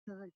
Right.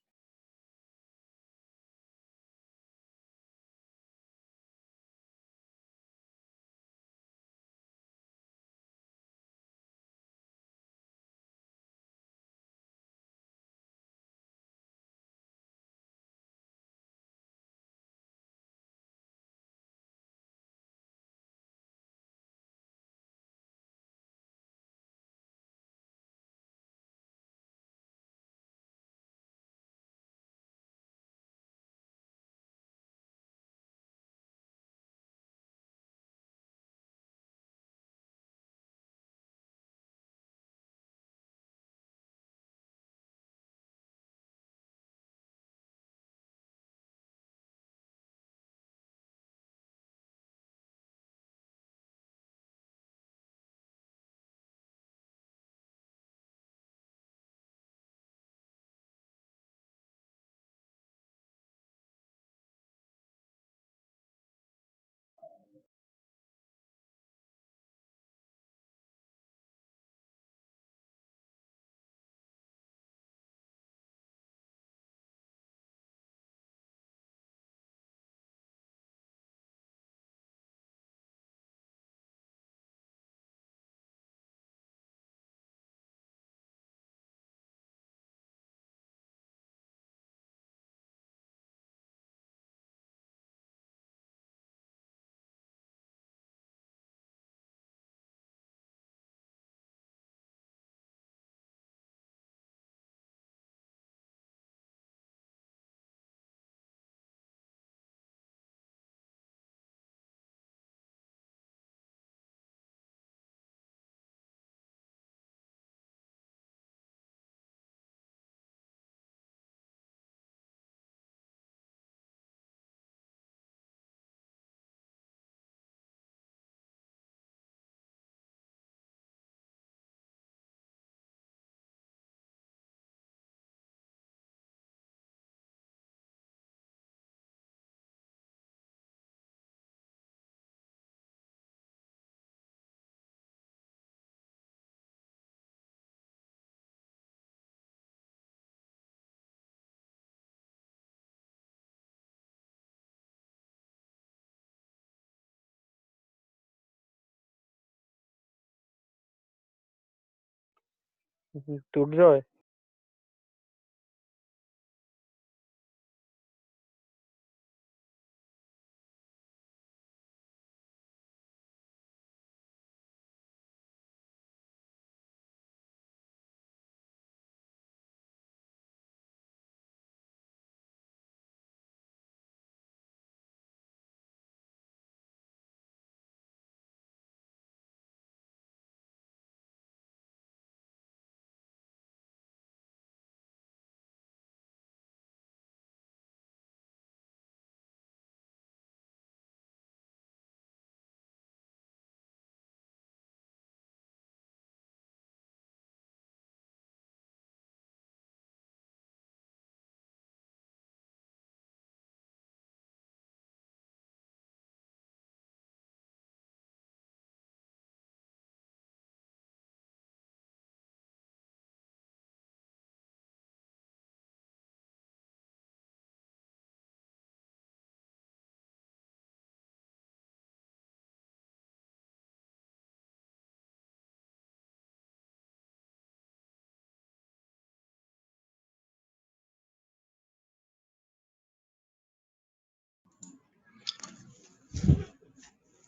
দুর্জয়,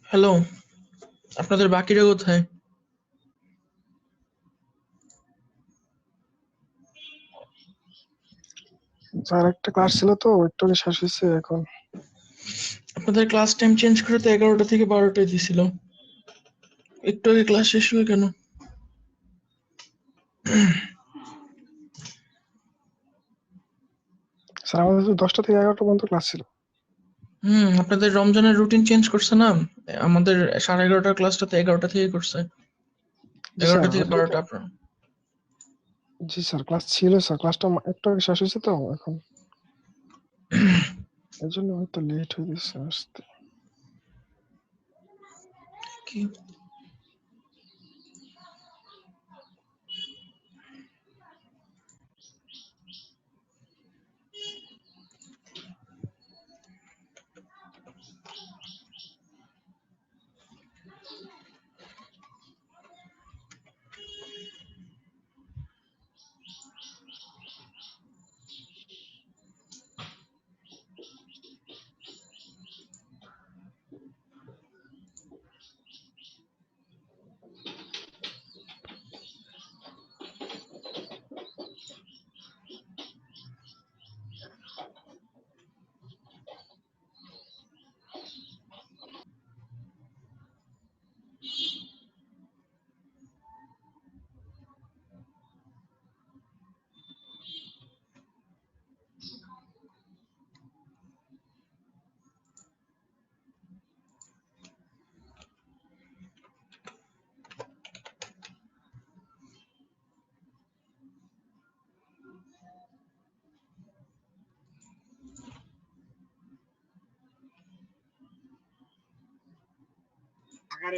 hello, আপনাদের বাকিরা কোথায়? স্যার একটা ক্লাস ছিল তো একটু আগে শেষ হয়েছে এখন। আপনাদের ক্লাস টাইম চেঞ্জ করে তো 11টা থেকে 12টায় দিছিল। একটু আগে ক্লাস শেষ হলো কেন? স্যার আমাদের তো 10টা থেকে 11টা পর্যন্ত ক্লাস ছিল। আপনাদের রমজানের রুটিন চেঞ্জ করছে না? আমাদের 11:30টার ক্লাসটা তো 11টা থেকে করছে। জি স্যার 11টা থেকে ওইটাই তো। 12টা আপনার। জি স্যার ক্লাস ছিল স্যার, ক্লাসটা একটু আগে শেষ হয়েছে তো এখন, এই জন্য হয়তো লেট হয়ে গেছে আসতে। কি? স্যার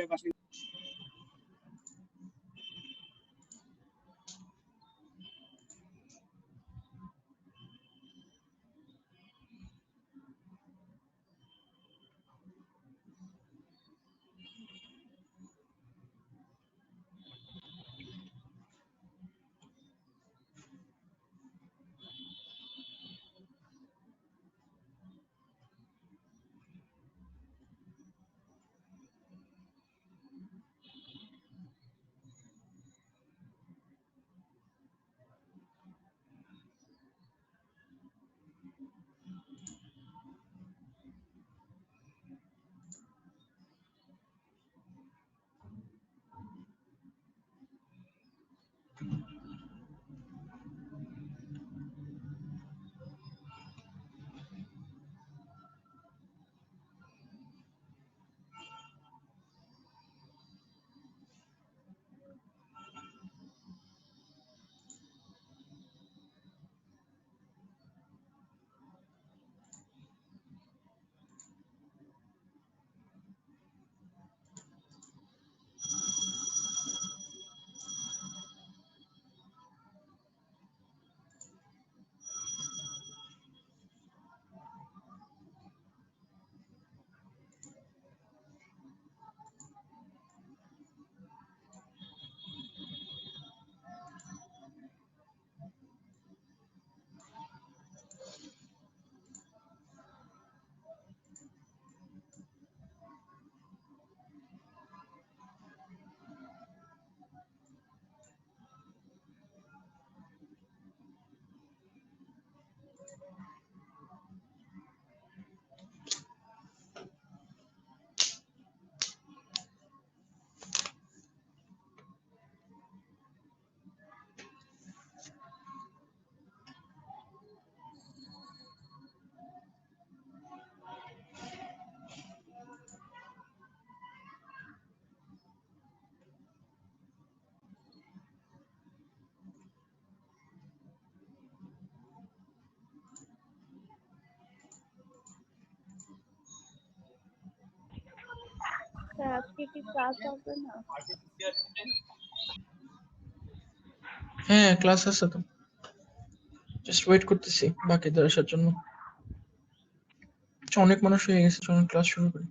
আজকে কি ক্লাস হবে না? হ্যাঁ, ক্লাস আছে তো, জাস্ট ওয়েট করতেছি বাকিদের আসার জন্য। আচ্ছা, অনেক মানুষ হয়ে গেছে, চলুন ক্লাস শুরু করি।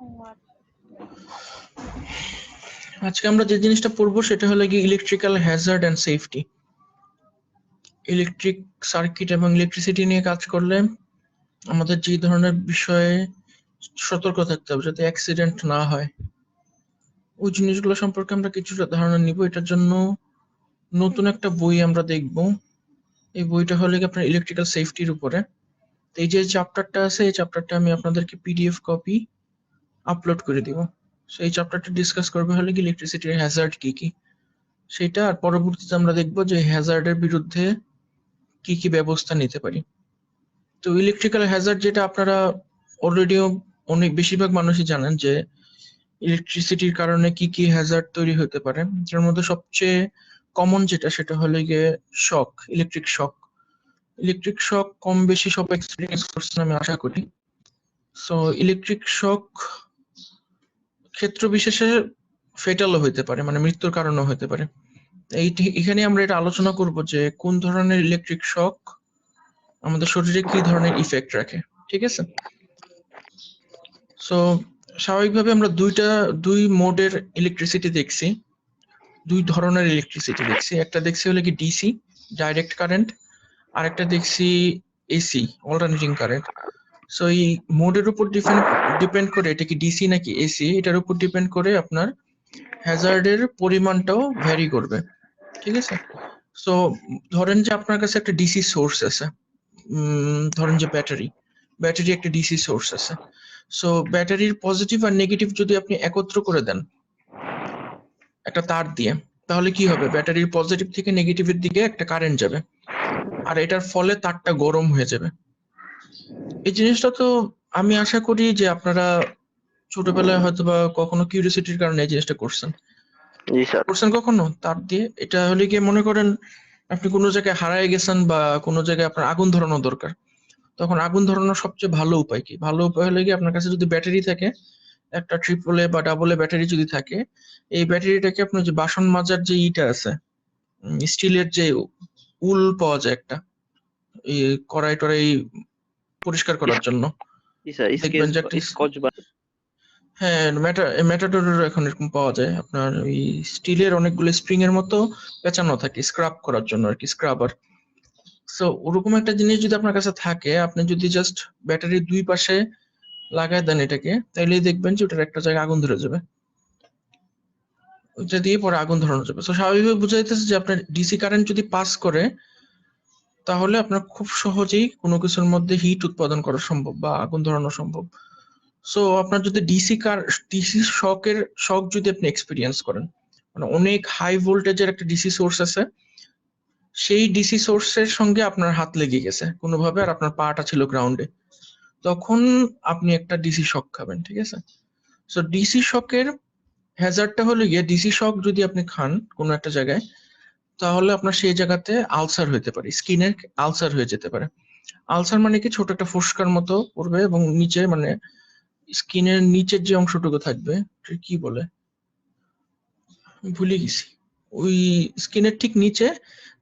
ও আচ্ছা। আজকে আমরা যে জিনিসটা পড়বো সেটা হলো কি electrical Hazard and safety. Electric circuit এবং ইলেকট্রিসিটি নিয়ে কাজ করলে আমাদের যে ধরনের বিষয়ে সতর্ক থাকতে হবে যাতে অ্যাক্সিডেন্ট না হয়, ওই জিনিসগুলো সম্পর্কে আমরা কিছুটা ধারণা নিব। এটার জন্য নতুন একটা বই আমরা দেখব। এই বইটা হলো কি আপনার ইলেকট্রিক্যাল সেফটির উপরে। এই যে চ্যাপ্টারটা আছে, এই চ্যাপ্টারটা আমি আপনাদেরকে পিডিএফ কপি আপলোড করে দিব। সেই চ্যাপ্টারটা ডিসকাস করবে হলে কি ইলেকট্রিসিটির হ্যাজার্ড কি কি সেটা, আর পরবর্তীতে আমরা দেখব যে হ্যাজার্ডের বিরুদ্ধে কি কি ব্যবস্থা নিতে পারি। তো ইলেকট্রিক্যাল হ্যাজার্ড যেটা আপনারা অলরেডিও অনেক বেশিরভাগ মানুষই জানেন যে ইলেকট্রিসিটির কারণে কি কি হ্যাজার্ড তৈরি হতে পারে। যার মধ্যে সবচেয়ে কমন যেটা সেটা হলো গিয়ে শক, ইলেকট্রিক শক। ইলেকট্রিক শক কম বেশি সব এক্সপিরিয়েন্স করছেন আমি আশা করি। সো ইলেকট্রিক শক ক্ষেত্র বিশেষে ফেটালও হতে পারে, মানে মৃত্যুর কারণও হতে পারে। এখানে আমরা এটা আলোচনা করব যে কোন ধরনের ইলেকট্রিক শক আমাদের শরীরে কি ধরনের ইফেক্ট রাখে, ঠিক আছে? সো স্বাভাবিকভাবে আমরা দুই মোডের ইলেকট্রিসিটি দেখছি, দুই ধরনের ইলেকট্রিসিটি দেখছি। একটা দেখছি হলো কি ডিসি, ডাইরেক্ট কারেন্ট, আর একটা দেখছি এসি, অল্টারনেটিং কারেন্ট। সো এই মোডের উপর ডিপেন্ড করে এটা কি ডিসি নাকি এসি, এটার উপর ডিপেন্ড করে আপনার হ্যাজার্ডের পরিমাণটাও ভ্যারি করবে, ঠিক আছে? সো ধরেন যে আপনার কাছে একটা ডিসি সোর্স আছে, ধরেন যে ব্যাটারি একটা ডিসি সোর্স আছে। সো ব্যাটারির পজিটিভ আর নেগেটিভ যদি আপনি একত্র করে দেন একটা তার দিয়ে, তাহলে কি হবে? ব্যাটারির পজিটিভ থেকে নেগেটিভের দিকে একটা কারেন্ট যাবে, আর এটার ফলে তারটা গরম হয়ে যাবে। এই জিনিসটা তো আমি আশা করি যে আপনারা ছোটবেলায় হয়তো বা কখনো কিউরিওসিটির কারণে এই জিনিসটা করছেন। জি স্যার। করছেন কখনো তার দিয়ে? এটা হলে গিয়ে মনে করেন আপনি কোনো জায়গায় হারায় গেছেন বা কোনো জায়গায় আপনার আগুন ধরানো দরকার, তখন আগুন ধরানোর সবচেয়ে ভালো উপায় কি? ভালো উপায় হলে কি আপনার কাছে যদি ব্যাটারি থাকে একটা ট্রিপল এ বা ডাবল এ ব্যাটারি যদি থাকে, এই ব্যাটারিটাকে আপনার যে বাসন মাজার যে ইটা আছে, স্টিলের যে উল পাওয়া যায় একটা, এই কড়াই টড়াই পরিষ্কার করার জন্য, দেখবেন যে একটা স্কচ বা হ্যাঁ ম্যাটাডোরের এখন এরকম পাওয়া যায়, আপনার ওই স্টিলের অনেকগুলো স্প্রিং এর মতো পেঁচানো থাকে স্ক্রাব করার জন্য আর কি, স্ক্রাবার। সো ওরকম একটা জিনিস যদি আপনার কাছে থাকে, আপনি যদি জাস্ট ব্যাটারির দুই পাশে লাগায় দেন এটাকে, তাইলেই দেখবেন যে ওটার একটা জায়গায় আগুন ধরে যাবে, ওইটা দিয়ে পরে আগুন ধরানো যাবে। তো স্বাভাবিকভাবে বোঝা যাইতেছে যে আপনার ডিসি কারেন্ট যদি পাস করে, তাহলে আপনার খুব সহজেই কোনো কিছুর মধ্যে হিট উৎপাদন করা সম্ভব বা আগুন ধরানো সম্ভব। সো আপনার যদি ডিসি শক যদি আপনি এক্সপিরিয়েন্স করেন, মানে অনেক হাই ভোল্টেজের একটা ডিসি সোর্স আছে, সেই ডিসি সোর্সের সঙ্গে আপনার হাত লেগে গেছে কোনোভাবে, আর আপনার পাটা ছিল গ্রাউন্ডে, তখন আপনি একটা ডিসি শক খাবেন, ঠিক আছে? সো ডিসি শকের হ্যাজার্ডটা হলো গিয়ে, ডিসি শক যদি আপনি খান কোনো একটা জায়গায়, তাহলে আপনার সেই জায়গাতে আলসার হইতে পারে, স্কিনের আলসার হয়ে যেতে পারে। আলসার মানে কি, ছোট একটা ফোস্কার মতো পড়বে এবং নিচে মানে স্কিনের নিচের যে অংশটুকু থাকবে, কি বলে ভুলে গেছি, ওই স্কিনের ঠিক নিচে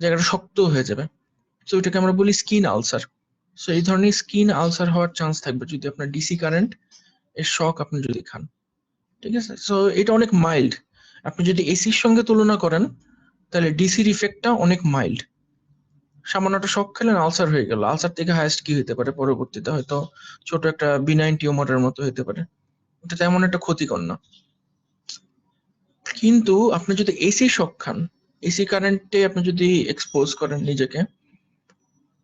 জায়গাটা শক্ত হয়ে যাবে, তো ওইটাকে আমরা বলি স্কিন আলসার। সো এই ধরনের স্কিন আলসার হওয়ার চান্স থাকবে যদি আপনার ডিসি কারেন্ট এর শক আপনি যদি খান, ঠিক আছে? সো এটা অনেক মাইল্ড, আপনি যদি এসির সঙ্গে তুলনা করেন তাহলে ডিসির ইফেক্টটা অনেক মাইল্ড। সামান্য একটা শক খেলেন, আলসার হয়ে গেল, আলসার থেকে হাইয়েস্ট কি হতে পারে পরবর্তীতে, হয়তো ছোট একটা বিনাইন টিউমারের মতো হতে পারে, এটা তেমন একটা ক্ষতিকর না। কিন্তু আপনি যদি এসি শক খান, এসি কারেন্টে আপনি যদি এক্সপোজ করেন নিজেকে,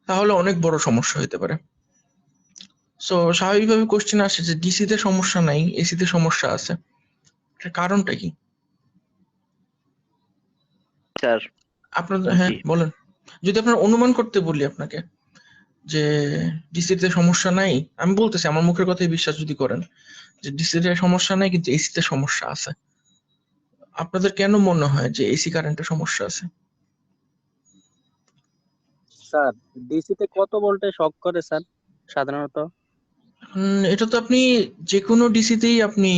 তাহলে অনেক বড় সমস্যা হতে পারে। সো স্বাভাবিকভাবে কোশ্চেন আসে যে ডিসিতে সমস্যা নাই, এসিতে সমস্যা আছে, এটার কারণটা কি? স্যার আপনাদের হ্যাঁ বলেন, যদি আপনার অনুমান করতে বলি আপনাকে যে ডিসিতে সমস্যা নাই, আমি বলতেছি আমার মুখের কথাই বিশ্বাস যদি করেন যে ডিসিতে সমস্যা নাই কিন্তু এসিতে সমস্যা আছে, আপনাদের কেন মনে হয় যে এসি কারেন্টের সমস্যা আছে? স্যার ডিসিতে কত ভোল্টে শক করে স্যার সাধারণত? এটা তো আপনি যে কোনো ডিসিতেই আপনি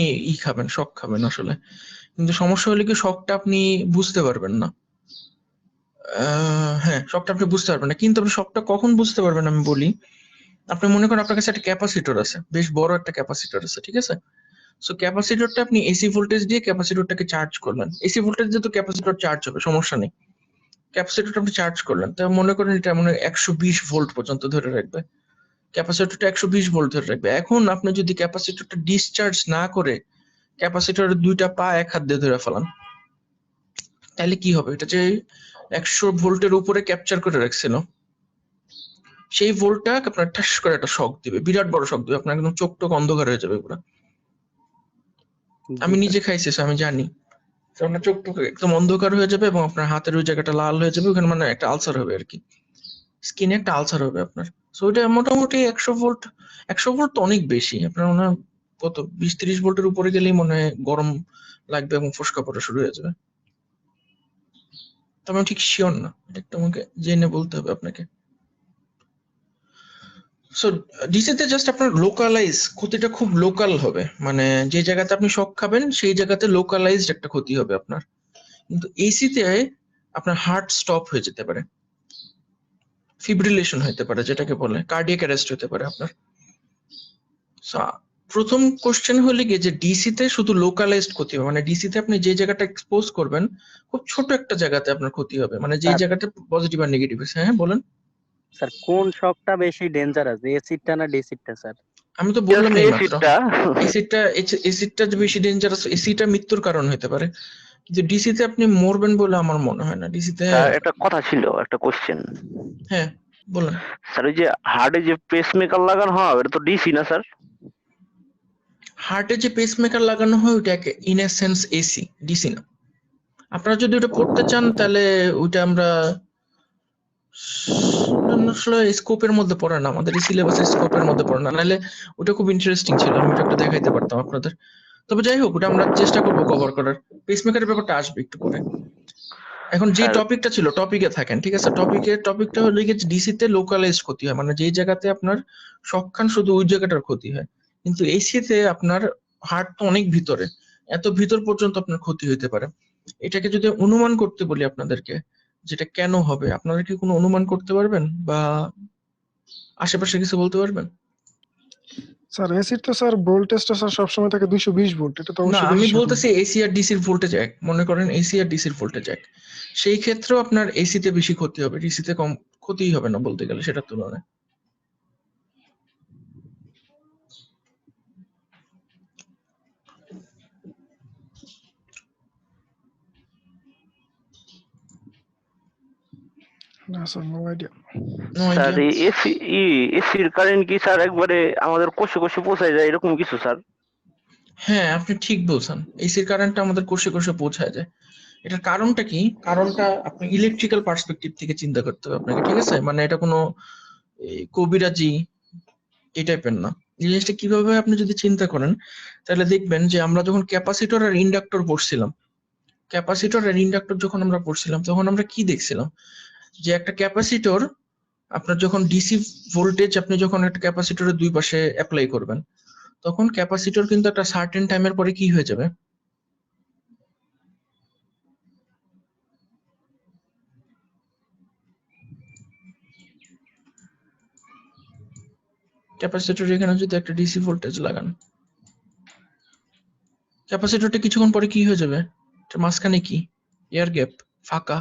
খাবেন, শক খাবেন আসলে, কিন্তু সমস্যা হলে কি শকটা আপনি বুঝতে পারবেন না। হ্যাঁ, শকটা আপনি বুঝতে পারবেন না, কিন্তু আপনি শকটা কখন বুঝতে পারবেন আমি বলি। আপনি মনে করেন আপনার কাছে একটা ক্যাপাসিটর আছে, বেশ বড় একটা ক্যাপাসিটর আছে, ঠিক আছে? সো ক্যাপাসিটরটা আপনি এসি ভোল্টেজ দিয়ে ক্যাপাসিটরটাকে চার্জ করলেন, এসি ভোল্টেজ দিয়ে তো ক্যাপাসিটর চার্জ হবে, সমস্যা নেই। ক্যাপাসিটরটা আপনি চার্জ করলেন, তা মনে করেন এটা মনে হয় 120 ভোল্ট পর্যন্ত ধরে রাখবে, ক্যাপাসিটরটা 120 ভোল্ট ধরে রাখবে। এখন আপনি যদি ক্যাপাসিটরটা ডিসচার্জ না করে ক্যাপাসিটরের দুইটা পা এক হাত দিয়ে ধরে ফেলান, তাহলে কি হবে? এটা যে 100 ভোল্টের উপরে ক্যাপচার করে রাখছিল, সেই ভোল্টটা আপনার ঠাস করে একটা শক দিবে, বিরাট বড় শক দিবে, আপনার একদম চোখ টোক অন্ধকার হয়ে যাবে পুরো। আমি নিজে খাইছি, আমি জানি। আপনার চোখ টোক একদম অন্ধকার হয়ে যাবে এবং আপনার হাতের ওই জায়গাটা লাল হয়ে যাবে, ওখানে মানে একটা আলসার হবে আর কি, স্কিনে একটা আলসার হবে আপনার। সো এটা মোটামুটি 100 ভোল্ট, 100 ভোল্ট তো অনেক বেশি, আপনার মনে হয় কত 20-30 ভোল্টের উপরে গেলেই মনে হয় গরম লাগবে এবং ফোসকা পড়া শুরু হয়ে যাবে। তবে আমি ঠিক শিওর না, এটা একটু আমাকে জেনে বলতে হবে আপনাকে। সো ডিসিতে জাস্ট আপনার লোকালাইজ ক্ষতিটা খুব লোকাল হবে, মানে যে জায়গাতে আপনি শক খাবেন সেই জায়গাতে লোকালাইজড একটা ক্ষতি হবে আপনার। কিন্তু এসিতে আপনার হার্ট স্টপ হয়ে যেতে পারে, ফিব্রিলেশন হতে পারে, যেটাকে বলে কার্ডিয়াক অ্যারেস্ট হতে পারে আপনার। প্রথম কোশ্চেন হলে গিয়ে যে ডিসিতে শুধু লোকালাইজড ক্ষতি হবে, মানে ডিসিতে আপনি যে জায়গাটা এক্সপোজ করবেন খুব ছোট একটা জায়গাতে আপনার ক্ষতি হবে, মানে যে জায়গাটা পজিটিভ আর নেগেটিভ আছে। হ্যাঁ বলেন স্যার কোন শকটা বেশি ডেঞ্জারাস, এসিডটা না ডিসিডটা স্যার? আমি তো বললাম এই মাত্র, এসিডটা যে বেশি ডেঞ্জারাস, এসিটা মৃত্যুর কারণ হতে পারে, কিন্তু ডিসিতে আপনি মরবেন বলে আমার মনে হয় না। ডিসিতে একটা কথা ছিল, একটা কোশ্চেন। হ্যাঁ বলেন। স্যার ওই যে হার্টে যে পেসমেকার লাগানো হয় এটা তো ডিসি না স্যার? হার্টে যে পেসমেকার লাগানো হয় ওটা in a sense AC, DC না। আপনারা যদি ওটা পড়তে চান তাহলে ওইটা আমরা আসলে স্কোপের মধ্যে পড়ে না, আমাদের এই সিলেবাসের স্কোপের মধ্যে পড়ে না, নাহলে ওটা খুব ইন্টারেস্টিং ছিল, আমি ওটা একটু দেখাইতে পারতাম আপনাদের। তবে যাই হোক, ওটা আমরা চেষ্টা করবো কভার করার, পেসমেকারের ব্যাপারটা আসবে একটু পরে। এখন যে টপিকটা ছিল টপিকে থাকেন, ঠিক আছে? টপিকটা হলো গিয়ে ডিসিতে লোকালাইজড ক্ষতি হয়, মানে যেই জায়গাতে আপনার শক খান শুধু ওই জায়গাটার ক্ষতি হয়, কিন্তু এসিতে আপনার হার্ট তো অনেক ভিতরে, এত ভিতর পর্যন্ত আপনার ক্ষতি হতে পারে। এটাকে যদি অনুমান করতে বলি আপনাদেরকে, যেটা কেন হবে, আপনারা কি কোনো অনুমান করতে পারবেন বা আশেপাশে কিছু বলতে পারবেন? স্যার এসির তো স্যার ভোল্টেজটা স্যার সবসময় থাকে 220 ভোল্ট, এটা তো না, অবশ্যই আমি বেশি শর্ট বলতেছি এসি আর ডিসির ভোল্টেজ এক, মনে করেন এসি আর ডিসির ভোল্টেজ এক, সেই ক্ষেত্রেও আপনার এসিতে বেশি ক্ষতি হবে, ডিসিতে কম ক্ষতিই হবে না বলতে গেলে সেটার তুলনায়। না sir, no idea. No sir idea. এসির কারেন্ট কি স্যার একবারে আমাদের কোষে কোষে পৌঁছায় যায় এরকম কিছু স্যার? হ্যাঁ, আপনি ঠিক বলছেন, এসির কারেন্টটা আমাদের কোষে কোষে পৌঁছায় যায়। এটার কারণটা কি? কারণটা আপনি ইলেকট্রিক্যাল পার্সপেক্টিভ থেকে চিন্তা করতে হবে আপনাকে, ঠিক আছে? মানে এটা কোনো কবিরাজি এই টাইপের না। জিনিসটা কিভাবে আপনি যদি চিন্তা করেন তাহলে দেখবেন যে আমরা যখন ক্যাপাসিটর আর ইন্ডাক্টর পড়ছিলাম, ক্যাপাসিটর আর ইন্ডাক্টর যখন আমরা পড়ছিলাম তখন আমরা কি দেখছিলাম, যে একটা ক্যাপাসিটর আপনার যখন ডিসি ভোল্টেজ আপনি যখন একটা ক্যাপাসিটরের দুই পাশে অ্যাপ্লাই করবেন, তখন ক্যাপাসিটর কিন্তু একটা সার্টেন টাইমের পরে কি হয়ে যাবে, ক্যাপাসিটর এখানে যদি একটা ডিসি ভোল্টেজ লাগান, ক্যাপাসিটরটা কিছুক্ষণ পরে কি হয়ে যাবে, এটার মাঝখানে কি এয়ার গ্যাপ, ফাঁকা।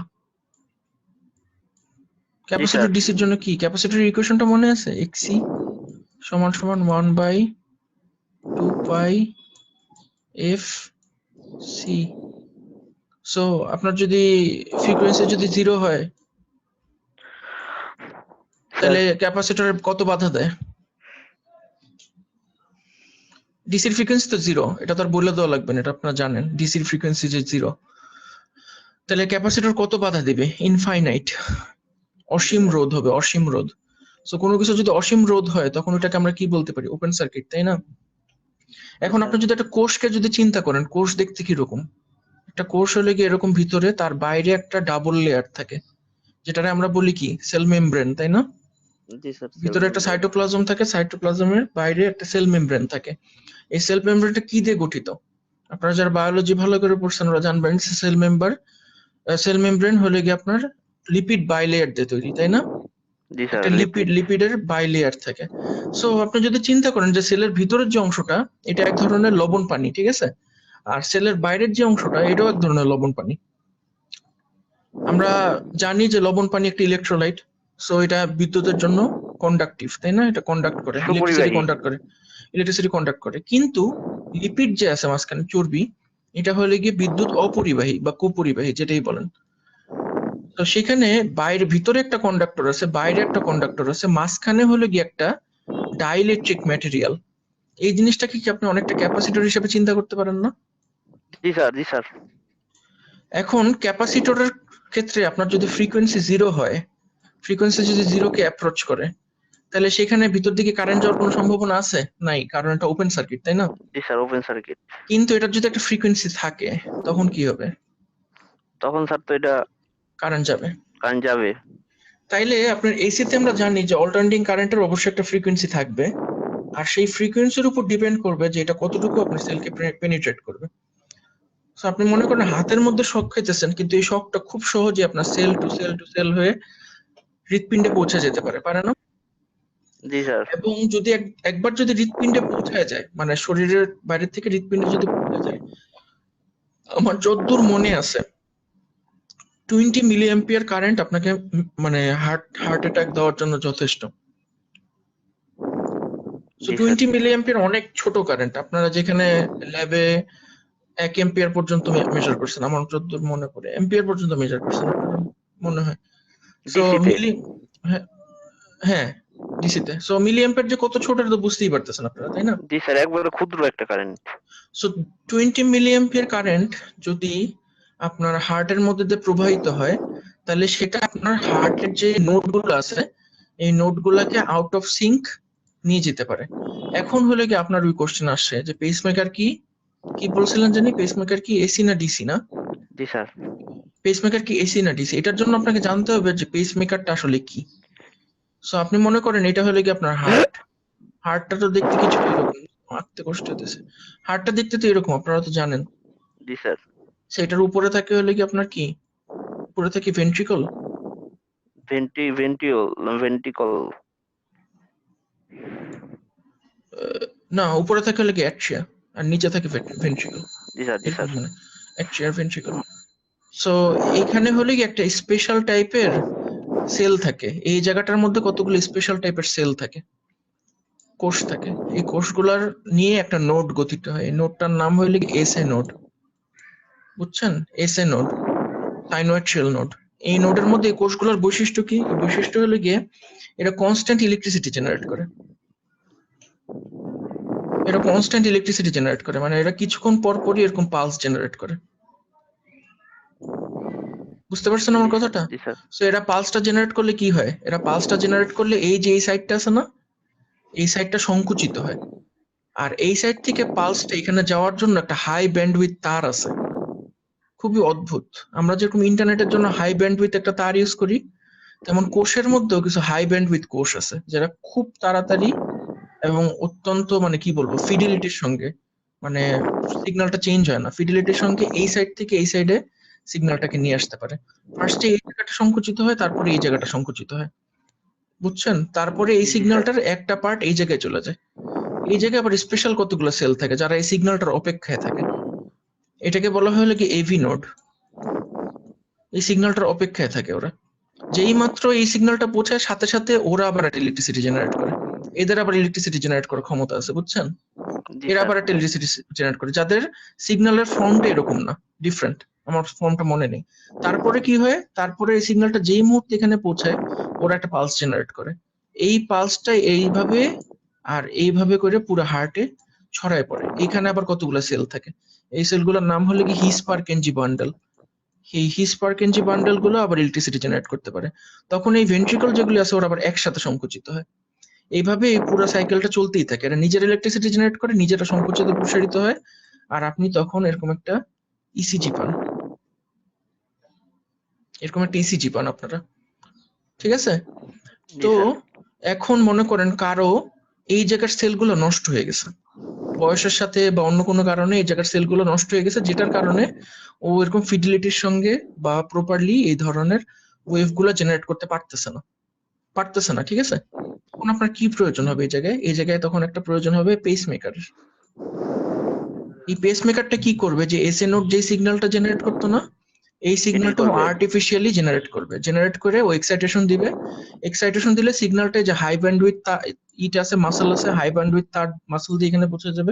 জি ক্যাপাসিটর স্যার। ডিসির জন্য কি, ক্যাপাসিটরের ইকুয়েশনটা মনে আছে? এক্সি সমান সমান 1/2 পাই এফ সি। সো আপনার যদি ফ্রিকোয়েন্সি যদি 0 হয় স্যার তাহলে ক্যাপাসিটরে কত বাধা দেয়? ডিসির ফ্রিকোয়েন্সি তো 0, এটা তো আর বলে দেওয়া লাগবে না, এটা আপনারা জানেন ডিসির ফ্রিকোয়েন্সি যে 0, তাহলে ক্যাপাসিটর কত বাধা দেবে? ইনফাইনাইট, অসীম রোধ হবে, অসীম রোধ। সো কোনো কিছু যদি অসীম রোধ হয় তখন ওটাকে আমরা কি বলতে পারি? ওপেন সার্কিট, তাই না? এখন আপনি যদি একটা কোষকে যদি চিন্তা করেন, কোষ দেখতে কি রকম? একটা কোষ হলে কি এরকম, ভিতরে তার বাইরে একটা ডাবল লেয়ার থাকে, যেটাকে আমরা বলি কি সেল মেমব্রেন, তাই না? জি স্যার। ভিতরে একটা সাইটোপ্লাজম থাকে, সাইটোপ্লাজমের বাইরে একটা সেল মেমব্রেন থাকে। এই সেল মেমব্রেনটা কি দিয়ে গঠিত? আপনারা যারা বায়োলজি ভালো করে পড়ছেন ওরা জানবেন সেল মেমব্রেন হলে কি আপনার লিপিড বাইলেয়ার দিয়ে তৈরি, তাই না? জি স্যার। একটা লিপিডের বাইলেয়ার থাকে। সো আপনি যদি চিন্তা করেন যে সেলের ভিতরের যে অংশটা এটা এক ধরনের লবণ পানি, ঠিক আছে, আর সেলের বাইরের যে অংশটা এটাও এক ধরনের লবণ পানি। আমরা জানি যে লবণ পানি একটা ইলেকট্রোলাইট, সো এটা বিদ্যুতের জন্য কন্ডাকটিভ, তাই না? এটা কন্ডাক্ট করে, সুপরিবাহী। ইলেকট্রিসিটি কন্ডাক্ট করে। কিন্তু লিপিড যে আছে মাঝখানে চর্বি, এটা হলে গিয়ে বিদ্যুৎ অপরিবাহী বা কুপরিবাহী যেটাই বলেন। তো সেখানে ভিতরে একটা কন্ডাক্টর আছে, বাইরে একটা কন্ডাক্টর আছে, মাঝখানে হলো গিয়ে একটা ডাইইলেকট্রিক ম্যাটেরিয়াল। এই জিনিসটাকে কি আপনি অনেকটা ক্যাপাসিটর হিসেবে চিন্তা করতে পারেন না? জি স্যার। জি স্যার। এখন ক্যাপাসিটরের ক্ষেত্রে আপনার যদি ফ্রিকোয়েন্সি 0 হয়, ফ্রিকোয়েন্সি যদি 0 কে অ্যাপ্রোচ করে, তাহলে সেখানে ভিতর দিকে কারেন্ট যাওয়ার কোনো সম্ভাবনা আছে? নাই, কারণ এটা ওপেন সার্কিট, তাই না? জি স্যার, ওপেন সার্কিট। কিন্তু এটার যদি একটা ফ্রিকোয়েন্সি থাকে তখন কি হবে? তখন স্যার তো এটা কারেন্ট যাবে। কারেন্ট যাবে। তাইলে আপনার এসিতে আমরা জানি যে অল্টারনেটিং কারেন্টের অবশ্যই একটা ফ্রিকোয়েন্সি থাকবে, আর সেই ফ্রিকোয়েন্সির উপর ডিপেন্ড করবে যে এটা কতটুকু আপনার সেলকে পেনিট্রেট করবে। সো আপনি মনে করেন হাতের মধ্যে শক খাইতেছেন, কিন্তু এই শকটা খুব সহজে আপনার cell to cell to cell হয়ে হৃৎপিণ্ডে পৌঁছে যেতে পারে না? জি স্যার। এবং যদি একবার যদি হৃৎপিণ্ডে পৌঁছায় যায়, মানে শরীরের বাইরে থেকে হৃৎপিণ্ডে যদি পৌঁছে যায়, আমার যতদূর মনে আছে 20 মিলি অ্যাম্পিয়ার কারেন্ট আপনাকে মানে হার্ট অ্যাটাক দেওয়ার জন্য যথেষ্ট। সো জি স্যার। 20 মিলি অ্যাম্পিয়ার অনেক ছোট কারেন্ট, আপনারা যেখানে ল্যাবে 1 অ্যাম্পিয়ার পর্যন্ত মেজার করছেন, আমার যতদূর মনে পড়ে অ্যাম্পিয়ার পর্যন্ত মেজার করছেন আপনারা মনে হয়। সো ডিসিতে। হ্যাঁ, হ্যাঁ ডিসিতে। সো মিলি অ্যাম্পিয়ার যে কত ছোট এটা তো বুঝতেই পারতেছেন আপনারা, তাই না? জি স্যার, একবারে ক্ষুদ্র একটা current. So 20 milliampere current যদি আপনার হার্টের মধ্যে দিয়ে প্রবাহিত হয়, তাহলে সেটা আপনার হার্টের যে নোডগুলো আছে এই নোডগুলোকে আউট অফ সিঙ্ক নিয়ে যেতে পারে। এখন হলে কি আপনার ওই কোশ্চেন আসছে যে পেসমেকার কি বলছিলেন জানি, পেসমেকার কি এসি না ডিসি না? জি স্যার। পেসমেকার কি এসি না ডিসি, এটার জন্য আপনাকে জানতে হবে যে পেসমেকারটা আসলে কি। সো আপনি মনে করেন এটা হলে কি আপনার হার্টটা তো দেখতে কিছু এরকম, মারতে কষ্ট হতেছে। হার্টটা দেখতে তো এরকম, আপনারা তো জানেন। জি স্যার। সেটার উপরে থাকে হলে কি আপনার কি, উপরে থাকে ভেন্ট্রিকল। ভেন্ট্রিকল। না, উপরে থাকে হলে কি অ্যাট্রিয়া, আর নিচে থাকে ভেন্ট্রিকল। জি স্যার, জি এরকম স্যার। মানে অ্যাট্রিয়া ভেন্ট্রিকল। সো এইখানে হলে কি একটা স্পেশাল টাইপের সেল থাকে, এই জায়গাটার মধ্যে কতগুলো স্পেশাল টাইপের সেল থাকে, কোষ থাকে। এই কোষগুলার নিয়ে একটা নোড গঠিত হয়, এই নোডটার নাম হইলে এসএ নোড, বুঝছেন? SA node, sinoatrial node. এই নোডের মধ্যে এই কোষগুলোর বৈশিষ্ট্য কি? এই বৈশিষ্ট্য হলো গিয়ে এটা কনস্ট্যান্ট ইলেকট্রিসিটি জেনারেট করে। এটা কনস্ট্যান্ট ইলেকট্রিসিটি জেনারেট করে, মানে এটা কিছুক্ষণ পর পরই এরকম পালস জেনারেট করে। বুঝতে পারছেন আমার কথাটা? জি স্যার। সো এরা পালসটা জেনারেট করলে কি হয়, এরা পালসটা জেনারেট করলে এই যে এই সাইডটা আছে না, এই সাইডটা সংকুচিত হয়, আর এই সাইড থেকে পালসটা এখানে যাওয়ার জন্য একটা হাই ব্যান্ডউইথ তার আছে। খুবই অদ্ভুত। আমরা যেরকম ইন্টারনেটের জন্য হাই ব্যান্ডউইথ একটা তার ইউজ করি, তেমন কোষের মধ্যেও কিছু হাই ব্যান্ডউইথ কোষ আছে, যারা খুব তাড়াতাড়ি এবং অত্যন্ত মানে কি বলবো ফিডিলিটির সঙ্গে, মানে সিগন্যালটা চেঞ্জ হয় না, ফিডিলিটির সঙ্গে এই সাইড থেকে এই সাইডে সিগন্যালটাকে নিয়ে আসতে পারে। ফার্স্টে এই জায়গাটা সংকুচিত হয়, তারপরে এই জায়গাটা সংকুচিত হয়, বুঝছেন? তারপরে এই সিগন্যালটার একটা পার্ট এই জায়গায় চলে যায়। এই জায়গায় আবার স্পেশাল কতগুলো সেল থাকে যারা এই সিগন্যালটার অপেক্ষায় থাকে, এটাকে বলা হয় কি এভি নোড। এই সিগন্যালটার অপেক্ষায় থাকে ওরা, যেই মাত্র এই সিগন্যালটা পৌঁছায় সাথে সাথে ওরা আবার একটা ইলেকট্রিসিটি জেনারেট করে। এদের আবার ইলেকট্রিসিটি জেনারেট করার ক্ষমতা আছে, বুঝছেন? জি এরা স্যার। আবার একটা ইলেকট্রিসিটি জেনারেট করে, যাদের সিগন্যালের ফর্মটা এরকম না, ডিফারেন্ট। আমার ফর্মটা মনে নেই। তারপরে কি হয়, তারপরে এই সিগন্যালটা যেই মুহূর্তে এখানে পৌঁছায় ওরা একটা পালস জেনারেট করে। এই পালসটা এইভাবে আর এইভাবে করে পুরো হার্টে ছড়ায় পড়ে। এখানে আবার কতগুলো সেল থাকে, এই সেলগুলোর নাম হলো কি হিসপারকেনজি বান্ডেল। এই হিসপারকেনজি বান্ডেল গুলো আবার ইলেকট্রিসিটি জেনারেট করতে পারে। তখন এই ভেন্ট্রিকল যেগুলো আছে ওরা আবার একসাথে সংকুচিত হয়। এইভাবে এই পুরো সাইকেলটা চলতেই থাকে, এরা নিজের ইলেকট্রিসিটি জেনারেট করে, নিজেরা সংকুচিত প্রসারিত হয়, আর আপনি তখন এরকম একটা ইসিজি পান, এরকম একটা ইসিজি পান আপনারা, ঠিক আছে? জি তো স্যার। এখন মনে করেন কারো এই জায়গার সেলগুলো নষ্ট হয়ে গেছে, বয়সের সাথে বা অন্য কোনো কারণে এই জায়গার সেলগুলো নষ্ট হয়ে গেছে, যেটার কারণে ও এরকম ফিডিলিটির সঙ্গে বা প্রপারলি এই ধরনের ওয়েভ গুলো জেনারেট করতে পারতেছে না, ঠিক আছে? তখন আপনার কি প্রয়োজন হবে এই জায়গায়? এই জায়গায় তখন একটা প্রয়োজন হবে পেসমেকার। এই পেসমেকারটা কি করবে, যে এসএ নোড যে সিগন্যালটা জেনারেট করতো না, এই সিগন্যালটা করবে। আর্টিফিশিয়ালি জেনারেট করবে, জেনারেট করে ও এক্সাইটেশন দিবে। এক্সাইটেশন দিলে সিগন্যালটা যে হাই ব্যান্ডউইথ ইটা আছে, মাসল আছে, হাই ব্যান্ডউইথ তার মাসল দিয়ে এখানে পৌঁছে যাবে,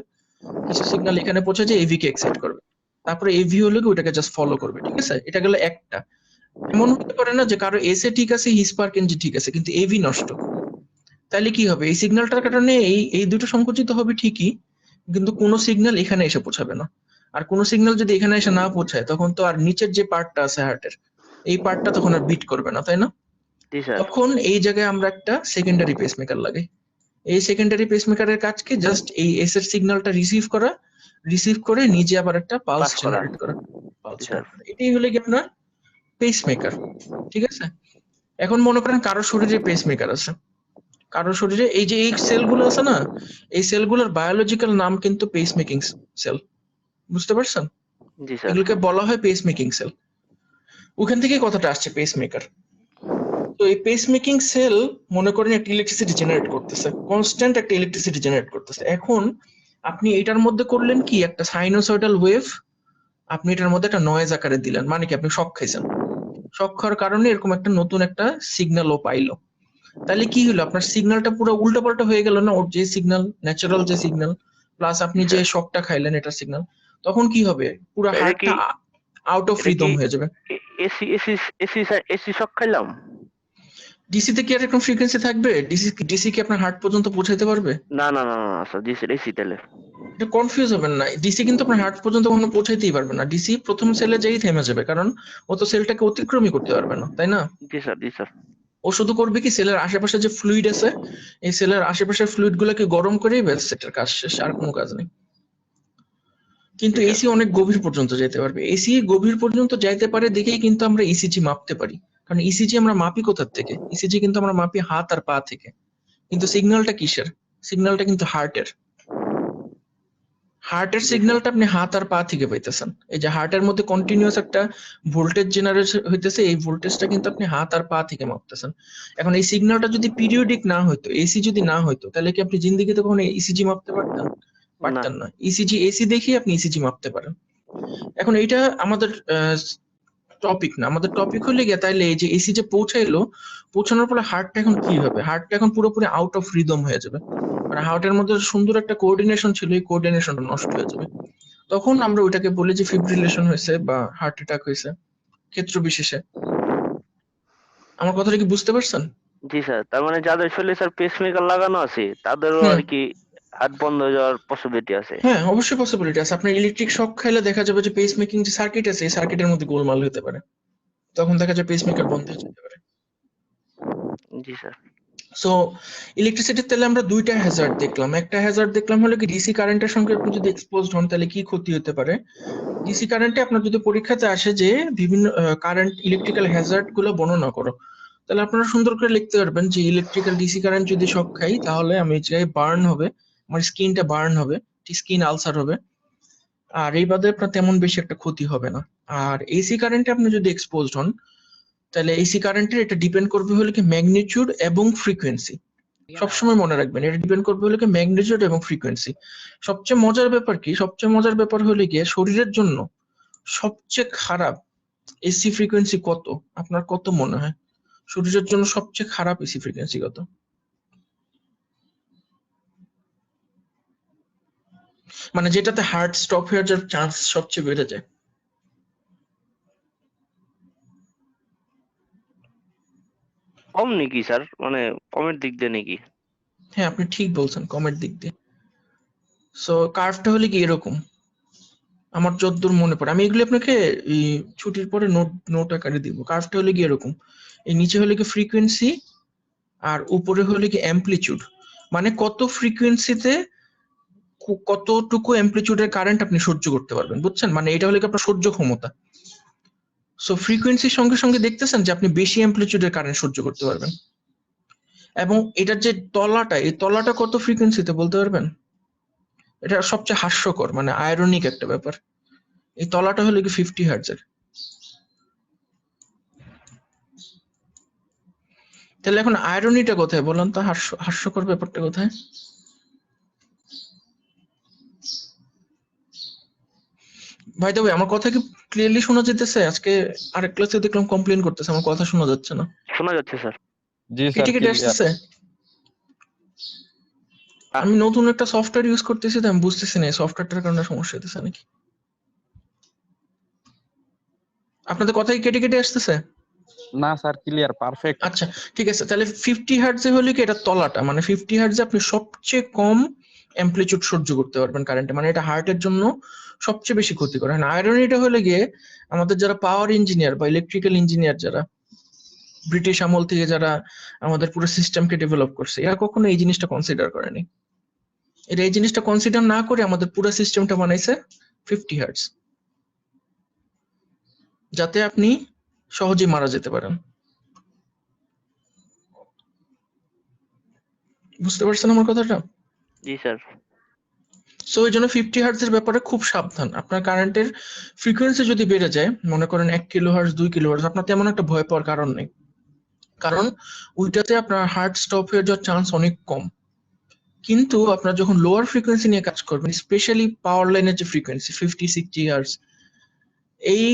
কিছু সিগন্যাল এখানে পৌঁছে যায়, এভি কে এক্সাইট করবে, তারপরে এভি হলে কি ওটাকে জাস্ট ফলো করবে, ঠিক আছে? এটা গেল একটা। এমন হতে পারে না যে কারো এসএ ঠিক আছে, হিসপারকেনজি ঠিক আছে, কিন্তু এভি নষ্ট, তাহলে কি হবে? এই সিগন্যালটার কারণে এই দুটো সংকুচিত হবে ঠিকই, কিন্তু কোনো সিগন্যাল এখানে এসে পৌঁছাবে না। আর কোনো সিগন্যাল যদি এখানে এসে না পৌঁছায়, তখন তো আর নিচের যে পার্টটা আছে হার্টের, এই পার্টটা তখন আর বিট করবে না, তাই না? জি স্যার। তখন এই জায়গায় আমরা একটা সেকেন্ডারি পেসমেকার লাগাই। এই সেকেন্ডারি পেসমেকারের কাজ কি? জাস্ট এই এস এর সিগন্যালটা রিসিভ করে নিজে আবার একটা পালস পাস করা। জেনারেট করা, পালস জি স্যার। এটাই হলো কি আপনার পেসমেকার, ঠিক আছে? এখন মনে করেন কারো শরীরে পেসমেকার আছে, কারো শরীরে এই যে এই সেলগুলো আছে না, এই সেলগুলোর বায়োলজিক্যাল নাম কিন্তু পেসমেকিং সেল, বুঝতে পারছেন? জি স্যার। এগুলোকে বলা হয় পেসমেকিং সেল। ওখান থেকে কথাটা আসছে পেসমেকার। তো এই পেসমেকিং সেল মনে করেন একটা ইলেকট্রিসিটি জেনারেট করতেছে, কনস্ট্যান্ট একটা ইলেকট্রিসিটি জেনারেট করতেছে। এখন আপনি এটার মধ্যে করলেন কি, একটা সাইনোসয়েডাল ওয়েভ আপনি এটার মধ্যে একটা নয়েজ আকারে দিলেন, মানে কি আপনি শক খাইছেন, শক খাওয়ার কারণে এরকম একটা নতুন একটা সিগন্যাল ও পাইলো। তাহলে কি হলো, আপনার সিগন্যালটা পুরো উল্টাপাল্টা হয়ে গেল না, ওর যে সিগন্যাল ন্যাচারাল যে সিগন্যাল প্লাস আপনি যে শকটা খাইলেন এটার সিগন্যাল, তখন কি হবে, পুরো এটা হার্টটা কি আউট অফ এটা রিদম কি হয়ে যাবে। এসি এসি এসি এসি শক খাইলাম? ডিসি তে কি আর এরকম ফ্রিকোয়েন্সি থাকবে? ডিসি কি আপনার হার্ট পর্যন্ত পৌঁছাতে পারবে? না না না না স্যার, জি স্যার, এসি তাহলে। এটা কনফিউজ হবেন না, ডিসি কিন্তু আপনার হার্ট পর্যন্ত কখনো পৌঁছাইতেই পারবে না। ডিসি প্রথম সেলে যেই থেমে যাবে, কারণ ও তো সেলটাকে অতিক্রমই করতে পারবে না, তাই না? জি স্যার, জি স্যার। ও শুধু করবে কি, সেলের আশেপাশে যে ফ্লুইড আছে, এই সেলের আশেপাশের ফ্লুইড গুলোকে গরম করেই ব্যাস সেটার কাজ শেষ, আর কোনো কাজ নেই। কিন্তু ঠিক আছে। এসি অনেক গভীর পর্যন্ত যেতে পারবে, এসি গভীর পর্যন্ত যাইতে পারে দেখেই কিন্তু আমরা ইসিজি মাপতে পারি। কারণ ইসিজি আমরা মাপি কোথার থেকে? ইসিজি কিন্তু আমরা মাপি হাত আর পা থেকে, কিন্তু সিগন্যালটা কিসের? সিগন্যালটা কিন্তু হার্টের। হার্টের জি স্যার। সিগন্যালটা আপনি হাত আর পা থেকে পাইতেছেন। এই যে হার্টের মধ্যে কন্টিনিউয়াস একটা ভোল্টেজ জেনারেট হইতেছে, এই ভোল্টেজটা কিন্তু আপনি হাত আর পা থেকে মাপতেছেন। এখন এই সিগন্যালটা যদি পিরিয়ডিক না হইতো, এসি যদি না হইতো, তাহলে কি আপনি জিন্দেগিতে কখনো ইসিজি মাপতে পারতেন? না। পারতেন না। ইসিজি, এসি দেখেই আপনি ইসিজি মাপতে পারেন। এখন এইটা আমাদের টপিক না, আমাদের টপিক হলে গিয়ে তাইলে এই যে এসি যে পৌঁছাইলো, পৌঁছানোর পরে হার্টটা এখন কি হবে? হার্টটা এখন পুরোপুরি আউট অফ রিদম হয়ে যাবে। মানে হার্টের মধ্যে সুন্দর একটা কোঅর্ডিনেশন ছিল, এই কোঅর্ডিনেশনটা নষ্ট হয়ে যাবে। তখন আমরা ওইটাকে বলি যে ফিব্রিলেশন হয়েছে বা হার্ট অ্যাটাক হয়েছে, ক্ষেত্র বিশেষে। আমার কথাটা কি বুঝতে পারছেন? জি স্যার, তার মানে যাদের শরীরে স্যার পেসমেকার লাগানো আছে তাদেরও হুম। আর কি হার্ট বন্ধ হয়ে যাওয়ার পসিবিলিটি আছে। হ্যাঁ, অবশ্যই পসিবিলিটি আছে। আপনার ইলেকট্রিক শক খাইলে দেখা যাবে যে পেস মেকিং যে সার্কিট আছে, এই সার্কিটের মধ্যে গোলমাল হতে পারে, তখন দেখা যায় পেস মেকার বন্ধ হয়ে যেতে পারে। জি স্যার। সো ইলেকট্রিসিটির তাহলে আমরা দুইটা হ্যাজার্ড দেখলাম। একটা হ্যাজার্ড দেখলাম হলো কি ডিসি কারেন্টের সঙ্গে আপনি যদি এক্সপোজড হন তাহলে কি ক্ষতি হতে পারে। ডিসি কারেন্টে আপনার যদি পরীক্ষাতে আসে যে বিভিন্ন কারেন্ট ইলেকট্রিক্যাল হ্যাজার্ড গুলো বর্ণনা করো, তাহলে আপনারা সুন্দর করে লিখতে পারবেন যে ইলেকট্রিক্যাল ডিসি কারেন্ট যদি শক খাই তাহলে আমি চাই বার্ন হবে, আমার স্কিনটা বার্ন হবে, স্কিন আলসার হবে, আর এই বাদে আপনার তেমন বেশি একটা ক্ষতি হবে না। আর এসি কারেন্টে আপনি যদি এক্সপোজড হন তাহলে এসি কারেন্টের এটা ডিপেন্ড করবে হলো কি ম্যাগনিটিউড এবং ফ্রিকোয়েন্সি। সবসময় মনে রাখবেন এটা ডিপেন্ড করবে হলো কি ম্যাগনিটিউড এবং ফ্রিকোয়েন্সি। সবচেয়ে মজার ব্যাপার কি, সবচেয়ে মজার ব্যাপার হলো গিয়ে শরীরের জন্য সবচেয়ে খারাপ এসি ফ্রিকোয়েন্সি কত? আপনার কত মনে হয় শরীরের জন্য সবচেয়ে খারাপ এসি ফ্রিকোয়েন্সি কত? মানে যেটাতে হার্ট স্টপ হয়ে যাওয়ার চান্স সবচেয়ে বেড়ে যায়। কম নাকি স্যার, মানে কমের দিক দিয়ে নাকি? হ্যাঁ, আপনি ঠিক বলছেন, কমের দিক দিয়ে। সো কার্ভটা হলে কি এরকম, আমার যতদূর মনে পড়ে, আমি এগুলো আপনাকে এই ছুটির পরে নোট আকারে দিব। কার্ভটা হলে কি এরকম, এই নিচে হলে কি ফ্রিকোয়েন্সি আর উপরে হলে কি অ্যাম্পলিটিউড, মানে কত ফ্রিকোয়েন্সিতে কতটুকু অ্যাম্পলিটিউডের কারেন্ট আপনি সহ্য করতে পারবেন, বুঝছেন? মানে এটা হলে কি আপনার সহ্য ক্ষমতা। সো ফ্রিকোয়েন্সির সঙ্গে সঙ্গে দেখতেছেন যে আপনি বেশি অ্যাম্পলিটিউডের কারেন্ট সহ্য করতে পারবেন, এবং এটার যে তলাটা, এই তলাটা কত ফ্রিকোয়েন্সিতে বলতে পারবেন? এটা সবচেয়ে হাস্যকর, মানে আয়রনিক একটা ব্যাপার। এই তলাটা হলো কি 50 হার্টজের। তাহলে এখন আয়রনিটা কোথায় বলুন তো, হাস্যকর ব্যাপারটা কোথায়? ভাই দ্য ওয়ে, আমার কথা কি ক্লিয়ারলি শোনা যেতেছে? আজকে আরেক ক্লাসে দেখলাম কমপ্লেইন করতেছে আমার কথা শোনা যাচ্ছে না, শোনা যাচ্ছে স্যার। জি স্যার, কেটে কেটে আসতেছে। আমি নতুন একটা সফটওয়্যার ইউজ করতেছি, তো আমি বুঝতেছি না এই সফটওয়্যারটার কারণে সমস্যা হতেছে নাকি। আপনাদের কথা কি কেটে কেটে আসতেছে? না স্যার, ক্লিয়ার, পারফেক্ট। আচ্ছা ঠিক আছে, তাহলে 50 হার্টজে হলে কি এটা তলাটা, মানে 50 হার্টজে আপনি সবচেয়ে কম অ্যাম্পলিটিউড সহ্য করতে পারবেন কারেন্টে, মানে এটা হার্টের জন্য সবচেয়ে বেশি ক্ষতিকর। আর আয়রনিটা হলে গিয়ে আমাদের যারা পাওয়ার ইঞ্জিনিয়ার বা ইলেকট্রিক্যাল ইঞ্জিনিয়ার, যারা ব্রিটিশ আমল থেকে যারা আমাদের পুরো সিস্টেমকে ডেভেলপ করছে, এরা কখনো এই জিনিসটা কনসিডার করেনি। এটা এই জিনিসটা কনসিডার না করে আমাদের পুরো সিস্টেমটা বানাইছে 50 হার্টজ, যাতে আপনি সহজে মারা যেতে পারেন। বুঝতে পারছেন আমার কথাটা? জি স্যার। সো এই জন্য 50 হার্টজের ব্যাপারে খুব সাবধান। আপনার কারেন্টের ফ্রিকোয়েন্সি যদি বেড়ে যায়, মনে করেন 1 কিলো হার্টজ 2 কিলো হার্টজ, আপনার তেমন একটা ভয় পাওয়ার কারণ নেই, কারণ ওইটাতে আপনার হার্ট স্টপ হয়ে যাওয়ার চান্স অনেক কম। কিন্তু আপনার যখন লোয়ার ফ্রিকোয়েন্সি নিয়ে কাজ করবেন, স্পেশালি পাওয়ার লাইনের যে ফ্রিকোয়েন্সি 50-60 হার্টজ, এই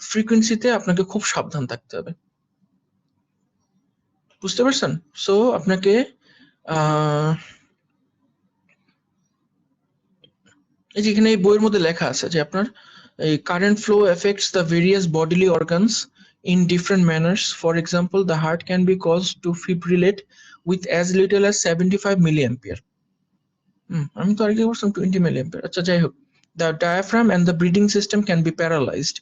ফ্রিকোয়েন্সিতে আপনাকে খুব সাবধান থাকতে হবে। বুঝতে পারছেন? সো আপনাকে এই যে এখানে এই বইয়ের মধ্যে লেখা আছে যে আপনার এই current flow effects the various bodily organs in different manners. For example, the heart can be caused to fibrillate with as little as 75 milliampere. আমি তো আগে বলছিলাম 20 milliampere। আচ্ছা যাই হোক, the diaphragm and the breathing system can be paralyzed,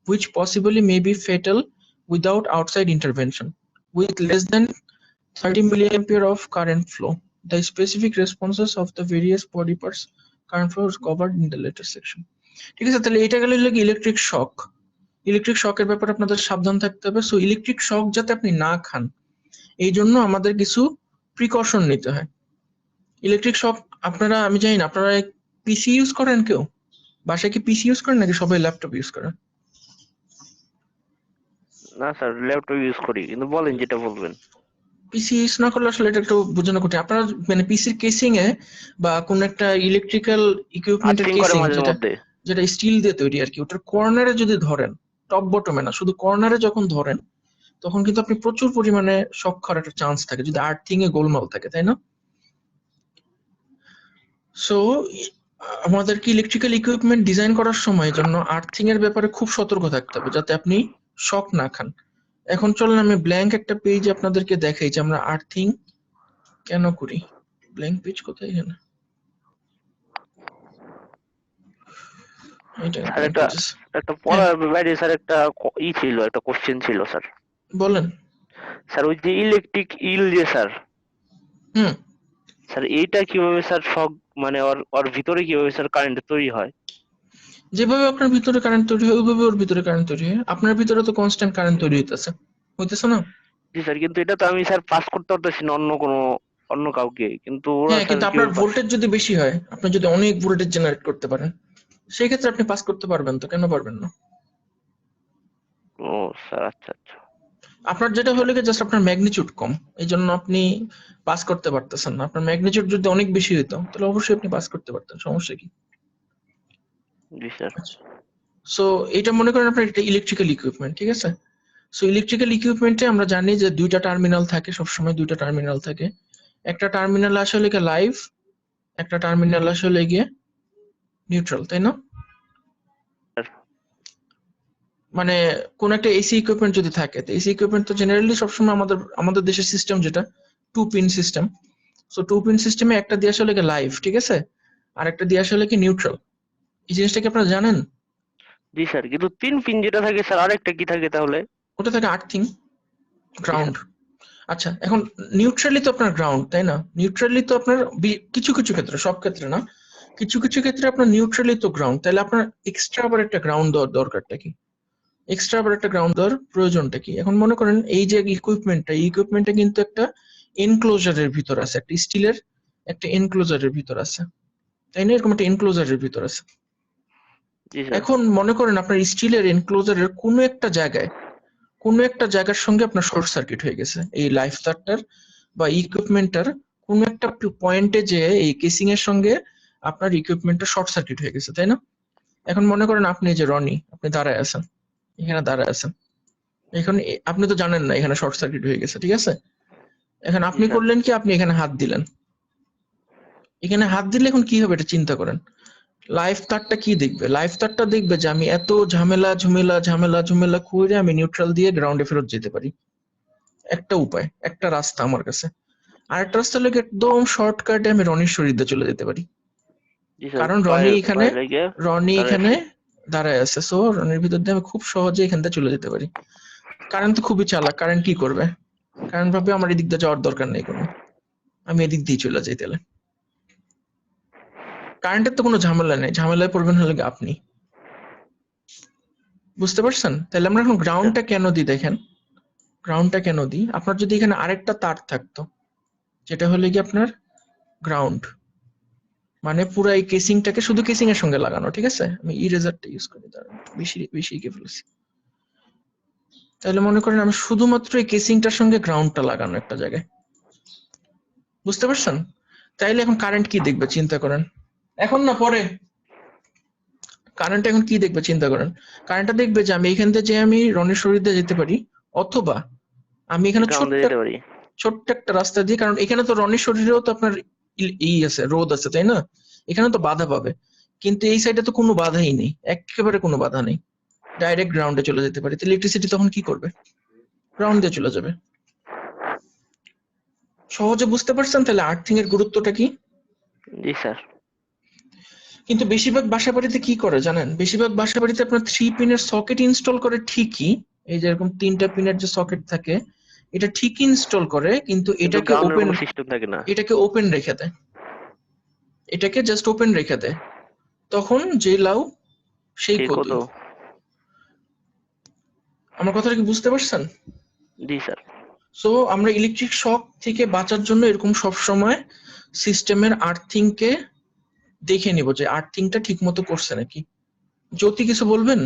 which possibly may be fatal without outside intervention. With less than 30 milliampere of current flow, the specific responses of the various body parts current flow is covered in the later section. ঠিক আছে, তাহলে এটা গেল electric shock. Electric শকের ব্যাপারে আপনাদের সাবধান থাকতে হবে। সো ইলেকট্রিক শক যাতে আপনি না খান, এই জন্য আমাদের কিছু প্রিকশন নিতে হয়। ইলেকট্রিক শক আপনারা, আমি জানি না আপনারা পিসি ইউজ করেন কেউ? বাসায় কি পিসি ইউজ করেন নাকি সবাই ল্যাপটপ ইউজ করেন? না স্যার, ল্যাপটপ ইউজ করি, কিন্তু বলেন যেটা বলবেন। পিসি ইউজ না করলে আসলে এটা একটু বোঝানো কঠিন। আপনার মানে পিসির কেসিং এ বা কোন একটা ইলেকট্রিক্যাল ইকুইপমেন্টের আর্থিং করে কেসিং মাঝে মধ্যে। যেটা স্টিল দিয়ে তৈরি আর কি, ওটার কর্নারে যদি ধরেন, টপ বটমে না, শুধু কর্নারে যখন ধরেন, তখন কিন্তু আপনি প্রচুর পরিমাণে শক খাওয়ার একটা চান্স থাকে যদি আর্থিং এ গোলমাল থাকে, তাই না? সো আমাদেরকে ইলেকট্রিক্যাল ইকুইপমেন্ট ডিজাইন করার সময় জন্য আর্থিং এর ব্যাপারে খুব সতর্ক থাকতে হবে যাতে আপনি শক না খান। এখন চলেন আমি ব্ল্যাঙ্ক একটা পেজ আপনাদেরকে দেখাই যে আমরা আর্থিং কেন করি। ব্ল্যাঙ্ক পেজ কোথায়? এখানে এটা স্যার ব্ল্যাঙ্ক পেজেস। একটা পড়ার বাইরে স্যার একটা ছিল, একটা কোশ্চেন ছিল স্যার। বলেন। স্যার ওই যে ইলেকট্রিক ইল যে স্যার, হুম। স্যার এইটা কিভাবে স্যার শক, মানে ওর ভিতরে কিভাবে স্যার কারেন্ট তৈরি হয়? যেভাবে আপনার ভিতরে কারেন্ট তৈরি হয় ওইভাবে ওর ভিতরে কারেন্ট তৈরি হয়। আপনার ভিতরে তো কনস্ট্যান্ট কারেন্ট তৈরি হইতেছে না? জি স্যার, কিন্তু এটা তো আমি স্যার পাস করতে পারতেছি না অন্য কাউকে, কিন্তু ওরা হ্যাঁ, স্যার কিন্তু আপনার কিভাবে ভোল্টেজ যদি বেশি হয়, আপনি যদি অনেক ভোল্টেজ জেনারেট করতে পারেন, সেই ক্ষেত্রে আপনি পাস করতে পারবেন। তো কেন পারবেন না? ও স্যার, আচ্ছা আচ্ছা। আপনার যেটা হলো কি জাস্ট আপনার ম্যাগনিটিউড কম, এই জন্য আপনি পাস করতে পারতেছেন না। আপনার ম্যাগনিটিউড যদি অনেক বেশি হইতো তাহলে অবশ্যই আপনি পাস করতে পারতেন, সমস্যা কি? জি স্যার। সো এটা মনে করেন আপনার একটা ইলেকট্রিক্যাল ইকুইপমেন্ট, ঠিক আছে? সো ইলেকট্রিক্যাল ইকুইপমেন্টে আমরা জানি যে দুইটা টার্মিনাল থাকে, সবসময় দুইটা টার্মিনাল থাকে। একটা টার্মিনাল আসলে গিয়ে লাইভ, একটা টার্মিনাল আসলে গিয়ে নিউট্রাল, তাই না? মানে কোন একটা এসি ইকুইপমেন্ট যদি থাকে, তো এসি ইকুইপমেন্ট তো জেনারেলি সবসময় আমাদের দেশের সিস্টেম যেটা 2 পিন সিস্টেম। সো 2 পিন সিস্টেমে একটা দিয়ে আসলে কি লাইভ, ঠিক আছে, আর একটা দিয়ে আসলে কি নিউট্রাল। এই জিনিসটা কি আপনারা জানেন? জি স্যার, কিন্তু 3 পিন যেটা থাকে স্যার, আরেকটা কি থাকে তাহলে? ওটা থাকে আর্থিং, গ্রাউন্ড। আচ্ছা, এখন নিউট্রালি তো আপনার গ্রাউন্ড, তাই না? নিউট্রালি তো আপনার কিছু কিছু ক্ষেত্রে, সব ক্ষেত্রে না, কিছু কিছু ক্ষেত্রে আপনার নিউট্রালি তো গ্রাউন্ড। তাহলে আপনার এক্সট্রা আবার একটা গ্রাউন্ড দেওয়ার দরকারটা কি? এক্সট্রা আবার একটা গ্রাউন্ড দেওয়ার প্রয়োজনটা কি? এখন মনে করেন এই যে ইকুইপমেন্টটা কিন্তু একটা এনক্লোজারের ভিতর আছে, একটা স্টিলের একটা এনক্লোজারের ভিতর আছে, তাই না? এরকম একটা এনক্লোজারের ভিতর আছে। জি স্যার। এখন মনে করেন আপনার স্টিলের এনক্লোজারের কোনো একটা জায়গার সঙ্গে আপনার শর্ট সার্কিট হয়ে গেছে, এই লাইফ তারটার বা ইকুইপমেন্টটার কোনো একটা পয়েন্টে যে এই কেসিং এর সঙ্গে আপনার ইকুইপমেন্টটা শর্ট সার্কিট হয়ে গেছে, তাই না? এখন মনে করেন আপনি যে রনি, আপনি দাঁড়ায় আছেন, এখানে দাঁড়ায় আছেন, এখন আপনি তো জানেন না এখানে শর্ট সার্কিট হয়ে গেছে, ঠিক আছে? এখন আপনি স্যার। করলেন কি, আপনি এখানে হাত দিলেন। এখানে হাত দিলে এখন কি হবে এটা চিন্তা করেন। লাইফ তারটা কি দেখবে? লাইফ তারটা দেখবে যে আমি এত ঝামেলা করে আমি নিউট্রাল দিয়ে গ্রাউন্ডে ফেরত যেতে পারি। একটা উপায়, একটা রাস্তা আমার কাছে। আর একটা রাস্তা হলো একদম শর্টকাটে আমি রনির শরীরে চলে যেতে পারি, জি স্যার, কারণ রনি এখানে দাঁড়ায় আছে। সো রনির ভিতর দিয়ে আমি খুব সহজে এখান থেকে চলে যেতে পারি। কারেন্ট তো খুবই চালাক, কারেন্ট কি করবে? কারেন্ট ভাবে আমার এদিক দিয়ে যাওয়ার দরকার নেই কোনো, আমি এদিক দিয়ে চলে যাই। তাহলে কারেন্টের তো কোনো ঝামেলা নেই, ঝামেলায় পড়বেন হলে আপনি। বুঝতে পারছেন? তাহলে আমরা এখন গ্রাউন্ডটা কেন দিই দেখেন, গ্রাউন্ডটা কেন দিই? আপনার যদি এখানে আরেকটা তার থাকতো যেটা হলে কি আপনার গ্রাউন্ড, মানে পুরো এই কেসিংটাকে শুধু কেসিং এর সঙ্গে লাগানো, ঠিক আছে? আমি ইরেজারটা ইউজ করি, তার বেশি এঁকে ফেলেছি। তাহলে মনে করেন আমি শুধুমাত্র এই কেসিংটার সঙ্গে গ্রাউন্ডটা লাগানো একটা জায়গায়, বুঝতে পারছেন? তাইলে এখন কারেন্ট কি দেখবে চিন্তা করেন, এখন না পরে। কারেন্ট এখন কি দেখবে চিন্তা করেন। কারেন্টটা দেখবে যে আমি এখান থেকে আমি রনির শরীর দিয়ে যেতে পারি, অথবা আমি এখানে ছোট্ট একটা রাস্তা দিয়ে, কারণ এখানে তো রনির শরীরেও তো আপনার আছে, রোদ আছে, তাই না? এখানে তো বাধা পাবে, কিন্তু এই সাইডে তো কোনো বাধাই নেই, একেবারে কোনো বাধা নেই, ডাইরেক্ট গ্রাউন্ডে চলে যেতে পারি। তাহলে ইলেকট্রিসিটি তখন কি করবে? গ্রাউন্ড দিয়ে চলে যাবে। সহজে বুঝতে পারছেন তাহলে আর্থিং এর গুরুত্বটা কি? জি স্যার। কিন্তু বেশিরভাগ বাসা বাড়িতে কি করে জানেন? বেশিরভাগ বাসা বাড়িতে আপনার 3 পিনের সকেট ইনস্টল করে ঠিকই, এই যে এরকম 3টা পিনের যে সকেট থাকে এটা ঠিক ইনস্টল করে, কিন্তু এটাকে ওপেন রেখে দেয়, এটাকে জাস্ট ওপেন রেখে দেয়। তখন যে লাউ সেই কত। আমার কথাটা কি বুঝতে পারছেন? জি স্যার। সো আমরা ইলেকট্রিক শক থেকে বাঁচার জন্য এরকম সব সময় সিস্টেমের আর্থিংকে দেখে নিব যে আর্থিংটা ঠিক মতো করছে নাকি। জ্যোতি কিছু বলবেন?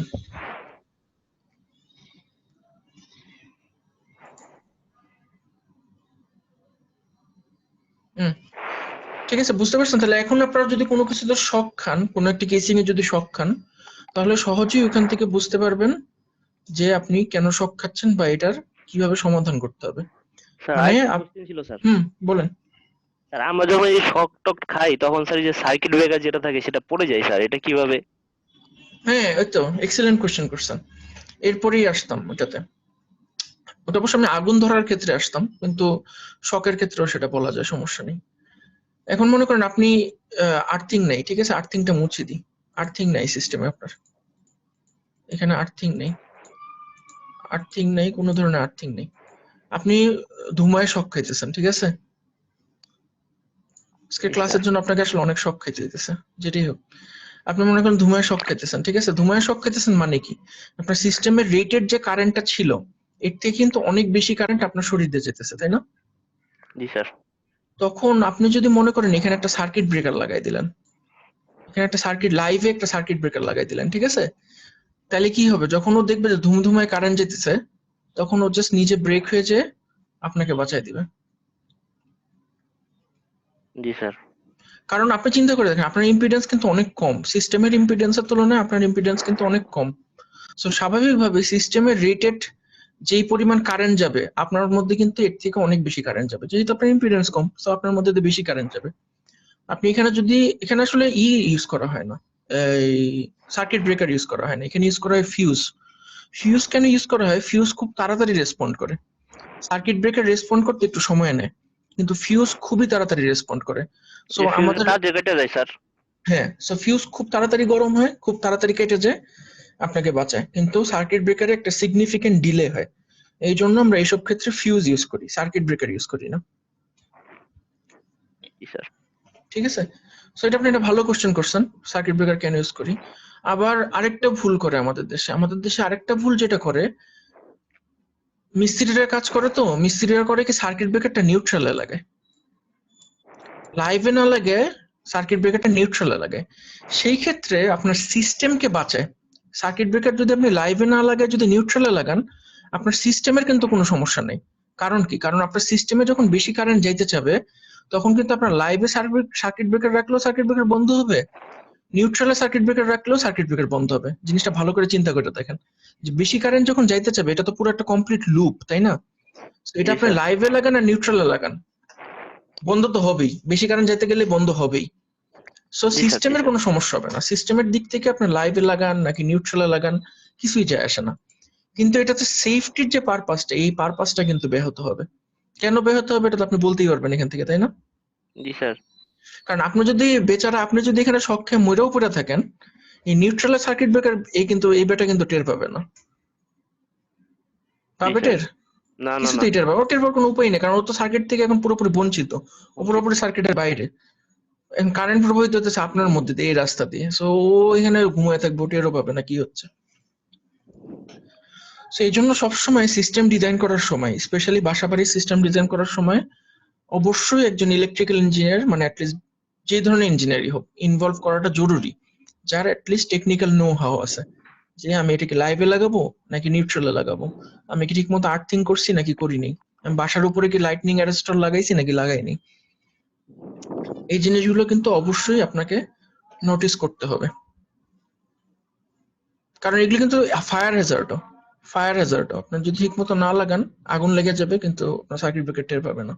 ঠিক আছে, বুঝতে পারছেন। তাহলে এখন আপনারা যদি কোনো কিছুতে শক খান, কোনো একটা কেসিং এ যদি শক খান, তাহলে সহজেই ওখান থেকে বুঝতে পারবেন যে আপনি কেন শক খাচ্ছেন বা এটার কিভাবে সমাধান করতে হবে। স্যার মানে আরেকটা কোশ্চেন ছিল স্যার। বলেন। স্যার আমরা যখন এই শক টক খাই তখন স্যার এই যে সার্কিট ব্রেকার যেটা থাকে সেটা পড়ে যায় স্যার, এটা কিভাবে? হ্যাঁ, ওই তো এক্সেলেন্ট কোশ্চেন করছেন। এরপরেই আসতাম ওটাতে। ওটা অবশ্য আমি আগুন ধরার ক্ষেত্রে আসতাম, কিন্তু শকের ক্ষেত্রেও সেটা বলা যায়, সমস্যা নেই। এখন মনে করেন আপনি আর্থিং নেই, ঠিক আছে, আর্থিংটা মুছে দিই। আর্থিং নাই সিস্টেমে, আপনার এখানে আর্থিং নেই, কোনো ধরনের আর্থিং নেই। আপনি ধুমায় শক খাইতেছেন, ঠিক আছে। আজকে ক্লাসের জন্য আপনাকে আসলে অনেক শক খাইতে দিতেছে, যেটাই হোক। আপনি মনে করেন ধুমায় শক খাইতেছেন, ঠিক আছে। ধুমায় শক খাইতেছেন মানে কি, আপনার সিস্টেমের রেটেড যে কারেন্টটা ছিল এর থেকে কিন্তু অনেক বেশি কারেন্ট আপনার শরীর দিয়ে যেতেছে, তাই না? জি স্যার। তখন আপনি যদি মনে করেন এখানে একটা সার্কিট ব্রেকার লাগাই দিলেন, এখানে একটা সার্কিট লাইভে একটা সার্কিট ব্রেকার লাগাই দিলেন, ঠিক আছে, তাহলে কি হবে, যখন ও দেখবে যে ধুমধুমায় কারেন্ট যেতেছে তখন ও জাস্ট নিজে ব্রেক হয়ে যেয়ে আপনাকে বাঁচাই দিবে। জি স্যার। কারণ আপনি চিন্তা করে দেখেন, আপনার ইম্পিডেন্স কিন্তু অনেক কম, সিস্টেমের ইম্পিডেন্সের তুলনায় আপনার ইম্পিডেন্স কিন্তু অনেক কম। সো স্বাভাবিকভাবে সিস্টেমের রেটেড যেই পরিমাণ কারেন্ট যাবে আপনার মধ্যে কিন্তু এর থেকে অনেক বেশি কারেন্ট যাবে, যেহেতু আপনার ইম্পিডেন্স কম, সো আপনার মধ্যে তো বেশি কারেন্ট যাবে। আপনি এখানে যদি, এখানে আসলে ইউজ করা হয় না, এই সার্কিট ব্রেকার ইউজ করা হয় না, এখানে ইউজ করা হয় ফিউজ। ফিউজ কেন ইউজ করা হয়, ফিউজ খুব তাড়াতাড়ি রেসপন্ড করে। সার্কিট ব্রেকার রেসপন্ড করতে একটু সময় নেয়, কিন্তু ফিউজ খুবই তাড়াতাড়ি রেসপন্ড করে। সো আমাদের তার জায়গাটা যায় স্যার। হ্যাঁ, সো ফিউজ খুব তাড়াতাড়ি গরম হয়, খুব তাড়াতাড়ি কেটে যায়, আপনাকে বাঁচায়। কিন্তু সার্কিট ব্রেকারে একটা সিগনিফিকেন্ট ডিলে হয়, এই জন্য আমরা এইসব ক্ষেত্রে ফিউজ ইউজ করি, সার্কিট ব্রেকার ইউজ করি না। জি স্যার। ঠিক আছে, সো এটা আপনি একটা ভালো কোশ্চেন করছেন, সার্কিট ব্রেকার কেন ইউজ করি। আবার আরেকটা ভুল করে আমাদের দেশে আরেকটা ভুল যেটা করে, মিস্ত্রিরা কাজ করে, তো মিস্ত্রিরা করে কি সার্কিট ব্রেকারটা নিউট্রালে লাগে, লাইভে না লাগে, সার্কিট ব্রেকারটা নিউট্রালে লাগে। সেই ক্ষেত্রে আপনার সিস্টেমকে বাঁচায়। সার্কিট ব্রেকার যদি আপনি লাইভে না লাগায় যদি নিউট্রালে লাগান, আপনার সিস্টেমের কিন্তু কোনো সমস্যা নেই। কারণ কি, কারণ আপনার সিস্টেমে যখন বেশি কারেন্ট যাইতে চাবে তখন কিন্তু আপনার লাইভে সার্কিট ব্রেকার রাখলেও সার্কিট ব্রেকার বন্ধ হবে, নিউট্রালে সার্কিট ব্রেকার রাখলেও সার্কিট ব্রেকার বন্ধ হবে। জিনিসটা ভালো করে চিন্তা করে দেখেন, যে বেশি কারেন্ট যখন যাইতে চাবে, এটা তো পুরো একটা কমপ্লিট লুপ, তাই না? এটা আপনি লাইভে লাগান আর নিউট্রালে লাগান, বন্ধ তো হবেই, বেশি কারেন্ট যেতে গেলে বন্ধ হবেই। সো সিস্টেমের কোনো সমস্যা হবে না, সিস্টেমের দিক থেকে আপনি লাইভে লাগান নাকি নিউট্রালে লাগান কিছুই যায় আসে না। কিন্তু এটাতে সেফটির যে পারপাসটা, এই পারপাসটা কিন্তু ব্যাহত হবে। কেন ব্যাহত হবে এটা তো আপনি বলতেই পারবেন এখান থেকে, তাই না? জি স্যার। কারণ আপনি যদি বেচারা, আপনি যদি এখানে শক খেয়ে মরেও পড়ে থাকেন, এই নিউট্রাল সার্কিট ব্রেকার এই বেটা কিন্তু টের পাবে না। পাবে টের? না না না কিছুতেই টের পাবে, টের পাওয়ার কোনো উপায় নেই, কারণ ও তো সার্কিট থেকে এখন পুরোপুরি বঞ্চিত, ও পুরোপুরি সার্কিটের বাইরে। এখন কারেন্ট প্রবাহিত হতেছে আপনার মধ্যে দিয়ে, এই রাস্তা দিয়ে, সো ও এখানে ঘুমিয়ে থাকবে, টেরও পাবে না কি হচ্ছে। সো এই জন্য সবসময় সিস্টেম ডিজাইন করার সময়, স্পেশালি বাসাবাড়ির সিস্টেম ডিজাইন করার সময় অবশ্যই একজন ইলেকট্রিক্যাল ইঞ্জিনিয়ার, মানে অ্যাটলিস্ট যে ধরনের ইঞ্জিনিয়ারই হোক, ইনভলভ করাটা জরুরি, যার অ্যাটলিস্ট টেকনিক্যাল নো হাউ আছে, যে আমি এটাকে লাইভে লাগাবো নাকি নিউট্রালে লাগাবো, আমি কি ঠিকমতো আর্থিং করছি নাকি করিনি, আমি বাসার উপরে কি লাইটনিং অ্যারেস্টর লাগাইছি নাকি লাগাইনি। এই জিনিসগুলো কিন্তু অবশ্যই আপনাকে নোটিস করতে হবে, কারণ এগুলো কিন্তু ফায়ার হ্যাজার্ডও আপনার যদি ঠিক মতো না লাগান আগুন লেগে যাবে, কিন্তু সার্কিট ব্রেকার টের পাবে না।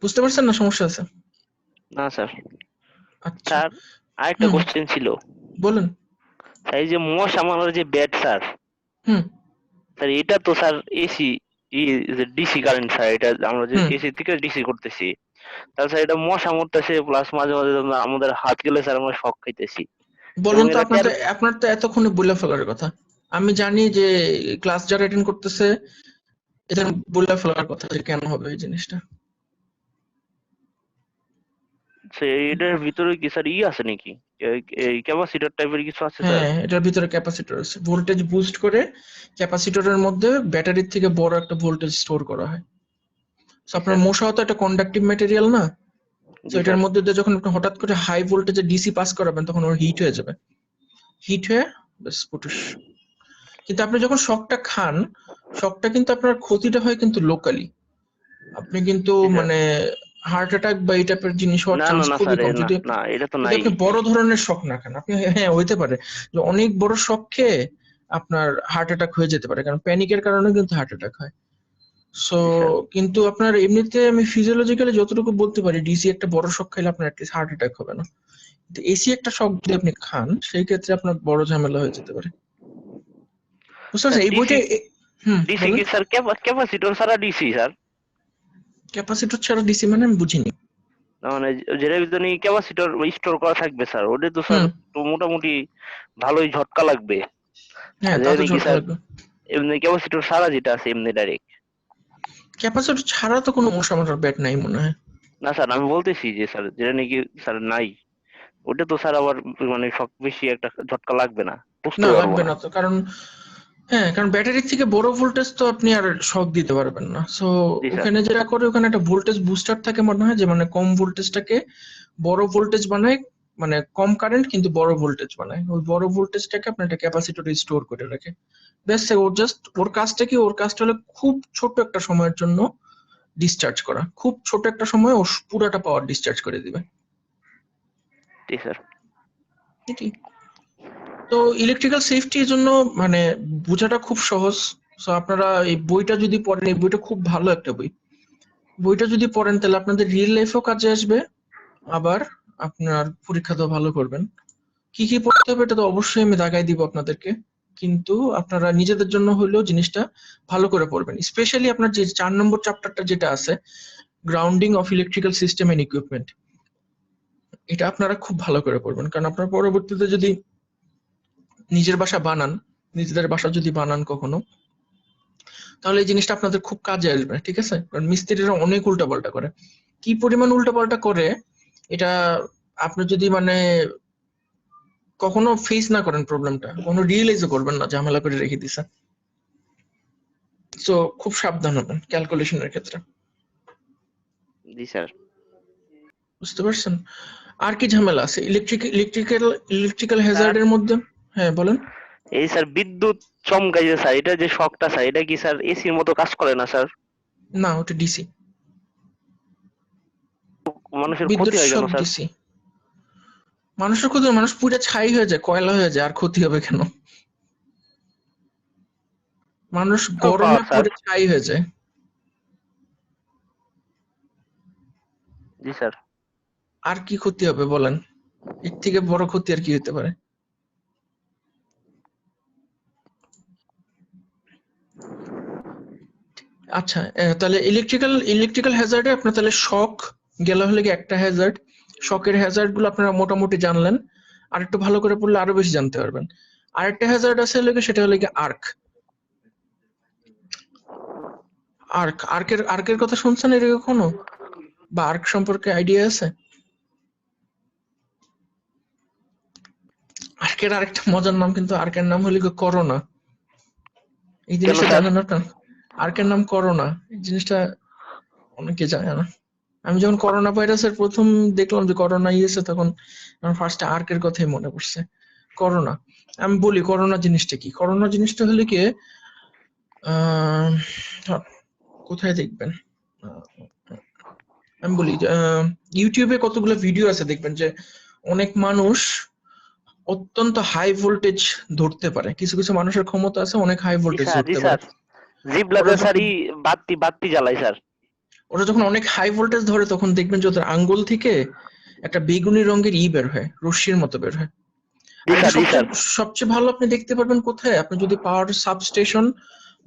বুঝতে পারছেন না সমস্যা আছে? না স্যার। আচ্ছা, স্যার আরেকটা কোশ্চেন ছিল। বলেন। এই যে মশা মারার যে ব্যাট স্যার, স্যার এটা তো sir AC DC current sir, এটা আমরা যে এসি থেকে ডিসি করতেছি, তাহলে স্যার এটা মশা মরতেছে, প্লাস মাঝে মাঝে আমাদের হাত গেলে স্যার আমরা শক খাইতেছি। বলুন তো, আপনার তো এতক্ষণে বলে ফেলার কথা। আমি জানি যে ক্লাস যারা অ্যাটেন্ড করতেছে এদের বলে ফেলার কথা যে কেন হবে এই জিনিসটা। এটার ভিতরে কি স্যার আছে নাকি, এই ক্যাপাসিটর টাইপের কিছু আছে স্যার? হ্যাঁ, এটার ভিতরে ক্যাপাসিটর আছে, ভোল্টেজ বুস্ট করে ক্যাপাসিটরের মধ্যে ব্যাটারির থেকে বড় একটা ভোল্টেজ স্টোর করা হয়। আপনার মশাও তো একটা কন্ডাক্টিভ ম্যাটেরিয়াল না? তো এটার মধ্যে দিয়ে যখন আপনি হঠাৎ করে হাই ভোল্টেজে ডিসি পাস করাবেন তখন ওর হিট হয়ে যাবে, হিট হয়ে ব্যাস পুটুস। কিন্তু আপনি যখন শকটা খান, শকটা কিন্তু আপনার ক্ষতিটা হয় কিন্তু লোকালি, আপনি কিন্তু মানে হার্ট অ্যাটাক বা এই টাইপের জিনিস হওয়ার চান্স খুবই কম যদি আপনি বড় ধরনের শক না খান। আপনি হ্যাঁ হইতে পারে যে অনেক বড় শক খেয়ে আপনার হার্ট অ্যাটাক হয়ে যেতে পারে, কারণ প্যানিকের কারণে কিন্তু হার্ট অ্যাটাক হয়। সো কিন্তু আপনার এমনিতে আমি ফিজিওলজিক্যালি যতটুকু বলতে পারি ডিসি একটা বড় শক খাইলে আপনার অ্যাটলিস্ট হার্ট অ্যাটাক হবে না, কিন্তু এসি একটা শক যদি আপনি খান সেই ক্ষেত্রে আপনার বড় ঝামেলা হয়ে যেতে পারে। বুঝতে পারছেন এই বইটা? ডিসি কি স্যার ক্যাপাসিটর ছাড়া ডিসি স্যার? ক্যাপাসিটর ছাড়া ডিসি মানে আমি বুঝিনি। মানে যেটা ভিতরে ক্যাপাসিটর স্টোর করা থাকবে স্যার, ওটা তো স্যার তো মোটামুটি ভালোই ঝটকা লাগবে। হ্যাঁ তা তো ঝটকা লাগবে। এমনি ক্যাপাসিটর ছাড়া যেটা আছে এমনি ডাইরেক্ট। ক্যাপাসিটর ছাড়া তো কোনো মশা মারার ব্যাট নাই মনে হয়। না স্যার আমি বলতেছি যে স্যার যেটা নাকি স্যার নাই ওটা তো স্যার আবার মানে সব বেশি একটা ঝটকা লাগবে না, না লাগবে না তো, কারণ হ্যাঁ কারণ ব্যাটারির থেকে বড় ভোল্টেজ তো আপনি আর শক দিতে পারবেন না। সো ওখানে যেটা করে ওখানে একটা ভোল্টেজ বুস্টার থাকে মনে হয়, যে মানে কম ভোল্টেজটাকে বড় ভোল্টেজ বানায়, মানে কম কারেন্ট কিন্তু বড় ভোল্টেজ বানায়, ওই বড় ভোল্টেজটাকে আপনার একটা ক্যাপাসিটরে স্টোর করে রাখে। ব্যাস ওর জাস্ট ওর কাজটা কি, ওর কাজটা হলো খুব ছোট একটা সময়ের জন্য ডিসচার্জ করা, খুব ছোট একটা সময় ও পুরোটা পাওয়ার ডিসচার্জ করে দিবে। ঠিক স্যার। তো ইলেকট্রিক্যাল সেফটির জন্য মানে বোঝাটা খুব সহজ। সো আপনারা এই বইটা যদি পড়েন, এই বইটা খুব ভালো একটা বই, বইটা যদি পড়েন তাহলে আপনাদের রিয়েল লাইফেও কাজে আসবে, আবার আপনার পরীক্ষাতেও ভালো করবেন। কি কি পড়তে হবে এটা তো অবশ্যই আমি দাগাই দিব আপনাদেরকে, কিন্তু আপনারা নিজেদের জন্য হলেও জিনিসটা ভালো করে পড়বেন। স্পেশালি আপনার যে 4 নম্বর চ্যাপ্টারটা যেটা আছে, grounding of electrical system and equipment, এটা আপনারা খুব ভালো করে পড়বেন, কারণ আপনার পরবর্তীতে যদি নিজের বাসা বানান, নিজেদের বাসা যদি বানান কখনো, তাহলে এই জিনিসটা আপনাদের খুব কাজে আসবে। ঠিক আছে? কারণ মিস্ত্রিরা অনেক উল্টাপাল্টা করে, কি পরিমাণ উল্টাপাল্টা করে এটা আপনি যদি মানে কখনো ফেস না করেন প্রবলেমটা, কখনো রিয়েলাইজও করবেন না ঝামেলা করে রেখে দিছে। সো খুব সাবধান হবেন ক্যালকুলেশনের ক্ষেত্রে। জি স্যার। বুঝতে পারছেন? আর কি ঝামেলা আছে ইলেকট্রিক্যাল হ্যাজার্ডের মধ্যে? হ্যাঁ বলেন। এই স্যার বিদ্যুৎ চমকাই যে স্যার, এটা যে শকটা স্যার, এটা কি স্যার এসির মতো কাজ করে না স্যার? না, ওটা ডিসি। মানুষের ক্ষতি হয় কেন স্যার? ডিসি মানুষের ক্ষতি, মানুষ পুরো ছাই হয়ে যায়, কয়লা হয়ে যায়, আর ক্ষতি হবে কেন? মানুষ গরমে পুরো ছাই হয়ে যায়। জি স্যার। আর কি ক্ষতি হবে বলেন? এর থেকে বড় ক্ষতি আর কি হতে পারে? আচ্ছা তাহলে ইলেকট্রিক্যাল হ্যাজার্ডে আপনার তাহলে শক গেল হলে কি একটা হ্যাজার্ড, শকের হ্যাজার্ড গুলো আপনারা মোটামুটি জানলেন, আর একটু ভালো করে পড়লে আরো বেশি জানতে পারবেন। আরেকটা হ্যাজার্ড আছে হলে সেটা হলো কি আর্ক। আর্কের কথা শুনছেন এর কখনো, বা আর্ক সম্পর্কে আইডিয়া আছে? আর্কের আরেকটা মজার নাম, কিন্তু আর্কের নাম হলো কি করোনা। এই জিনিসটা জানেন না? আর্কের নাম করোনা, এই জিনিসটা অনেকে জানে না। আমি যখন করোনা ভাইরাসের প্রথম দেখলাম যে করোনা ইয়েছে, তখন আমার ফার্স্টে আর্কের কথাই মনে পড়ছে। করোনা, আমি বলি করোনা জিনিসটা কি। করোনা জিনিসটা হলে কি, কোথায় দেখবেন, আমি বলি ইউটিউবে কতগুলো ভিডিও আছে, দেখবেন যে অনেক মানুষ অত্যন্ত হাই ভোল্টেজ ধরতে পারে, কিছু কিছু মানুষের ক্ষমতা আছে অনেক হাই ভোল্টেজ ধরতে পারে। বাতি জ্বালায় স্যার। ওরা যখন অনেক হাই ভোল্টেজ ধরে তখন দেখবেন যে ওদের আঙ্গুল থেকে একটা বেগুনি রঙের বের হয়, রশ্মির মতো বের হয়। সবচেয়ে ভালো আপনি দেখতে পারবেন কোথায়, আপনি যদি পাওয়ার সাবস্টেশন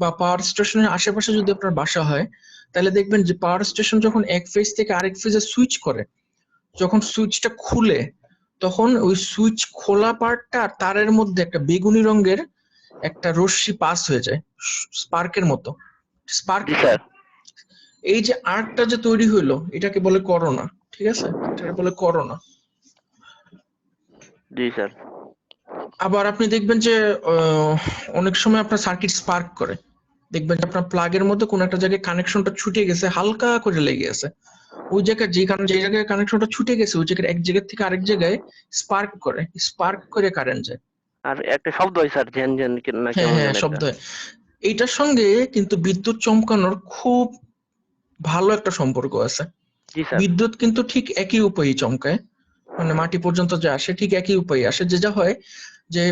বা পাওয়ার স্টেশনের আশেপাশে যদি আপনার বাসা হয়, তাহলে দেখবেন যে পাওয়ার স্টেশন যখন এক ফেজ থেকে আরেক ফেজে সুইচ করে, যখন সুইচটা খুলে তখন ওই সুইচ খোলা পার্টটা আর তারের মধ্যে একটা বেগুনি রঙের একটা রশ্মি পাস হয়ে যায়, স্পার্কের মতো স্পার্ক। এই যে আর্কটা যে তৈরি হইলো এটাকে বলে করোনা। ঠিক আছে? এটাকে বলে করোনা। জি স্যার। আবার আপনি দেখবেন যে অনেক সময় আপনার সার্কিট স্পার্ক করে, দেখবেন যে আপনার প্লাগের মধ্যে কোন একটা জায়গায় কানেকশনটা ছুটে গেছে, হালকা করে লেগে আছে, ওই জায়গায় যে জায়গায় কানেকশনটা ছুটে গেছে ওই জায়গায় এক জায়গা থেকে আরেক জায়গায় স্পার্ক করে কারেন্ট যায়। আর একটা শব্দ হয় স্যার, ঝ্যান ঝ্যান না হ্যাঁ কেমন হ্যাঁ যেন একটা। শব্দ হয়। এইটার সঙ্গে কিন্তু বিদ্যুৎ চমকানোর খুব ভালো একটা সম্পর্ক আছে। জি স্যার। বিদ্যুৎ কিন্তু ঠিক একই উপায়ে চমকায়, মানে মাটি পর্যন্ত যে আসে ঠিক একই উপায়ে আসে। যা হয় যে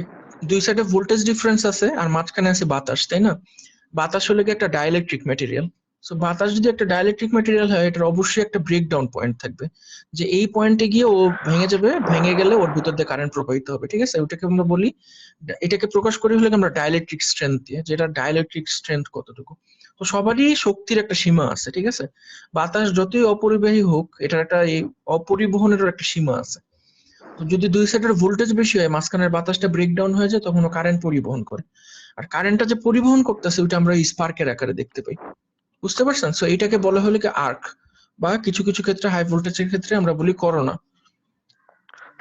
দুই সাইডে ভোল্টেজ ডিফারেন্স আছে আর মাঝখানে আছে বাতাস, তাই না? বাতাস হলে কি একটা ডাইইলেকট্রিক ম্যাটেরিয়াল। সো বাতাস যদি একটা ডাইইলেকট্রিক ম্যাটেরিয়াল হয় এটার অবশ্যই একটা ব্রেকডাউন পয়েন্ট থাকবে, যে এই পয়েন্টে গিয়ে ও ভেঙে যাবে, ভেঙে গেলে ওর ভিতর দিয়ে কারেন্ট প্রবাহিত হবে, ঠিক আছে? ওটাকে আমরা বলি, এটাকে প্রকাশ করি হলে আমরা ডাইইলেকট্রিক স্ট্রেংথ দিয়ে, যেটা ডাইইলেকট্রিক স্ট্রেংথ কতটুকু। তো সবারই শক্তির একটা সীমা আছে, ঠিক আছে? বাতাস যতই অপরিবাহী হোক এটার একটা এই অপরিবহনেরও একটা সীমা আছে। তো যদি দুই সাইডের ভোল্টেজ বেশি হয় মাঝখানের বাতাসটা ব্রেকডাউন হয়ে যায় তখন ও কারেন্ট পরিবহন করে। আর কারেন্টটা যে পরিবহন করতেছে ওইটা আমরা স্পার্কের আকারে দেখতে পাই, বুঝতে পারছেন? সো এটাকে বলা হলো কি আর্ক, বা কিছু কিছু ক্ষেত্রে হাই ভোল্টেজের ক্ষেত্রে আমরা বলি করোনা,